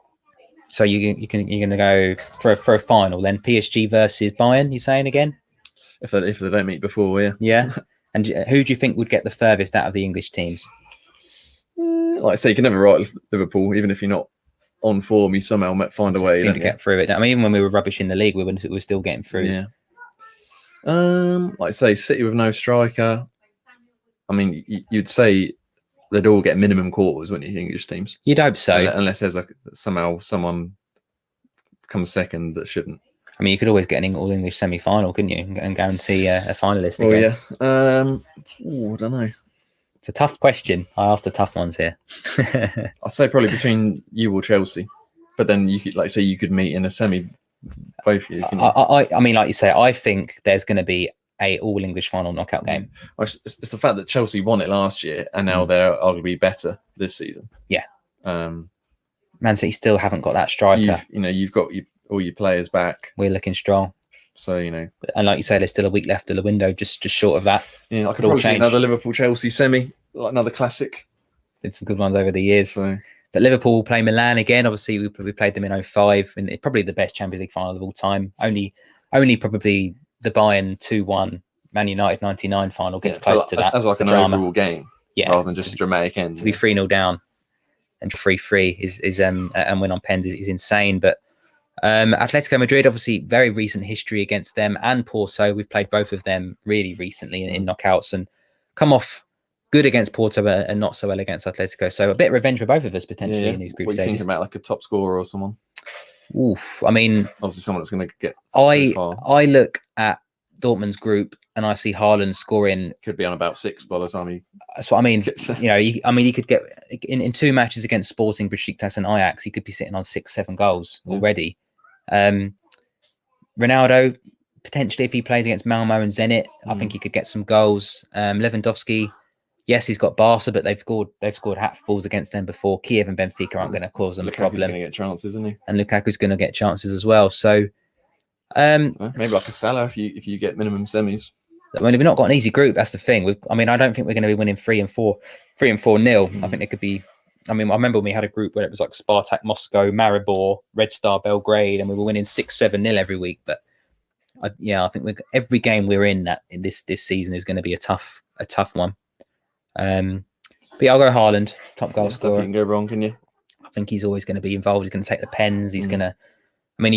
So you're going to go for a final then? PSG versus Bayern, you're saying again? If they don't meet before, yeah. Yeah. And who do you think would get the furthest out of the English teams? Like I say, you can never write Liverpool, even if you're not on form. You somehow find a way to get through it. I mean, even when we were rubbish in the league, we were still getting through. Yeah. Like I say, City with no striker. I mean, you'd say they'd all get minimum quarters, wouldn't you? English teams. You'd hope so, unless there's somehow someone comes second that shouldn't. I mean, you could always get an all English semi-final, couldn't you, and guarantee a finalist again? Oh yeah. I don't know. It's a tough question. I asked the tough ones here. I'd say probably between you or Chelsea, but then you could, you could meet in a semi. Both of you. I mean, like you say, I think there's going to be a all English final knockout game. It's the fact that Chelsea won it last year and now they're arguably better this season. Yeah. Man City still haven't got that striker. You've got all your players back. We're looking strong. So, and like you say, there's still a week left of the window, just short of that. Yeah, I could probably see another Liverpool-Chelsea semi, like another classic. Been some good ones over the years. So. But Liverpool will play Milan again. Obviously, we played them in 2005, and it's probably the best Champions League final of all time. Only probably the Bayern 2-1 Man United 99 final gets close to that. As like an drama. Overall game, rather than just a dramatic end. To be 3-0 down and 3-3 is and win on pens is insane. But Atletico Madrid, obviously, very recent history against them, and Porto. We've played both of them really recently in knockouts and come off good against Porto and not so well against Atletico. So a bit of revenge for both of us potentially in these group stages. What do you think about like a top scorer or someone? Oof, I mean, obviously someone that's going to get. I look at Dortmund's group and I see Haaland scoring. Could be on about 6 by the time he. That's what I mean. He could get in 2 matches against Sporting, Besiktas, and Ajax. He could be sitting on 6-7 goals already. Ronaldo potentially, if he plays against Malmo and Zenit, I think he could get some goals. Lewandowski. Yes, he's got Barca, but they've scored hatfuls against them before. Kiev and Benfica aren't going to cause them a problem. Lukaku's going to get chances, isn't he? And Lukaku's going to get chances as well. So maybe like a Salah if you get minimum semis. I mean, we've not got an easy group. That's the thing. I don't think we're going to be winning 3-4-0. I think it could be. I mean, I remember when we had a group where it was like Spartak Moscow, Maribor, Red Star Belgrade, and we were winning 6-7-0 every week. But I think every game we're in this season is going to be a tough one. But I'll go Haaland, top goal scorer. You can go wrong, can you? I think he's always going to be involved. He's going to take the pens. He's going to. I mean,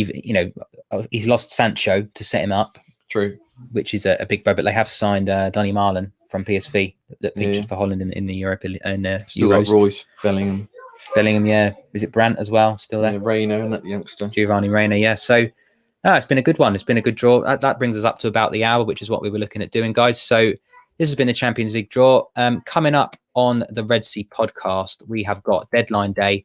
he's lost Sancho to set him up. True. Which is a big blow. But they have signed Donny Marlon from PSV that featured for Holland in the Europa and Still Euros. got Royce, Bellingham, yeah. Is it Brandt as well? Still there? Yeah, Reina, and that youngster. Giovanni Reina, yeah. So, it's been a good one. It's been a good draw. That brings us up to about the hour, which is what we were looking at doing, guys. So, this has been the Champions League draw. Coming up on the Red Sea podcast, we have got deadline day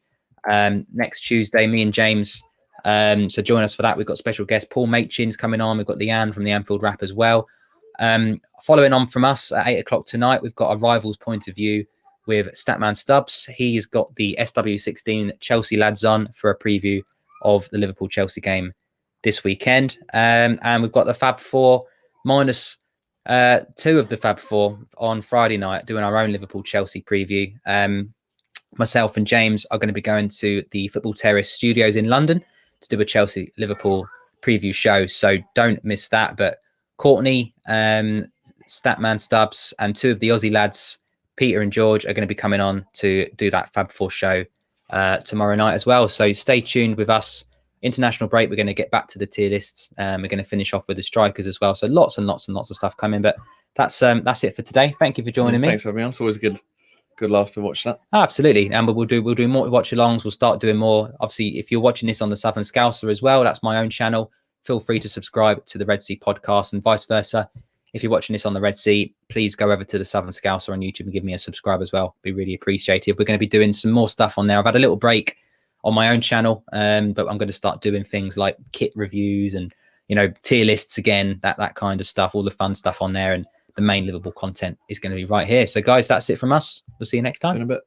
next Tuesday. Me and James. So join us for that. We've got special guest Paul Machin's coming on. We've got Leanne from the Anfield Rap as well. Following on from us at 8:00 tonight, we've got a rival's point of view with Statman Stubbs. He's got the SW16 Chelsea lads on for a preview of the Liverpool-Chelsea game this weekend. And we've got the Fab Four minus 2 of the Fab Four on Friday night, doing our own Liverpool-Chelsea preview. Myself and James are going to be going to the Football Terrace Studios in London to do a Chelsea-Liverpool preview show. So don't miss that. But Courtney, Statman Stubbs, and 2 of the Aussie lads, Peter and George, are going to be coming on to do that Fab Four show tomorrow night as well. So stay tuned with us. International break, we're going to get back to the tier lists. We're going to finish off with the strikers as well. So lots and lots and lots of stuff coming. But that's it for today. Thank you for joining me. Thanks for having me on. It's always a good laugh to watch that. Absolutely. And we'll do more watch alongs. We'll start doing more. Obviously, if you're watching this on the Southern Scouser as well, that's my own channel. Feel free to subscribe to the Red Sea podcast and vice versa. If you're watching this on the Red Sea, please go over to the Southern Scouser on YouTube and give me a subscribe as well. Be really appreciative. We're going to be doing some more stuff on there. I've had a little break on my own channel, but I'm going to start doing things like kit reviews and, tier lists again, that kind of stuff, all the fun stuff on there. And the main Liverpool content is going to be right here. So guys, that's it from us. We'll see you next time. In a bit.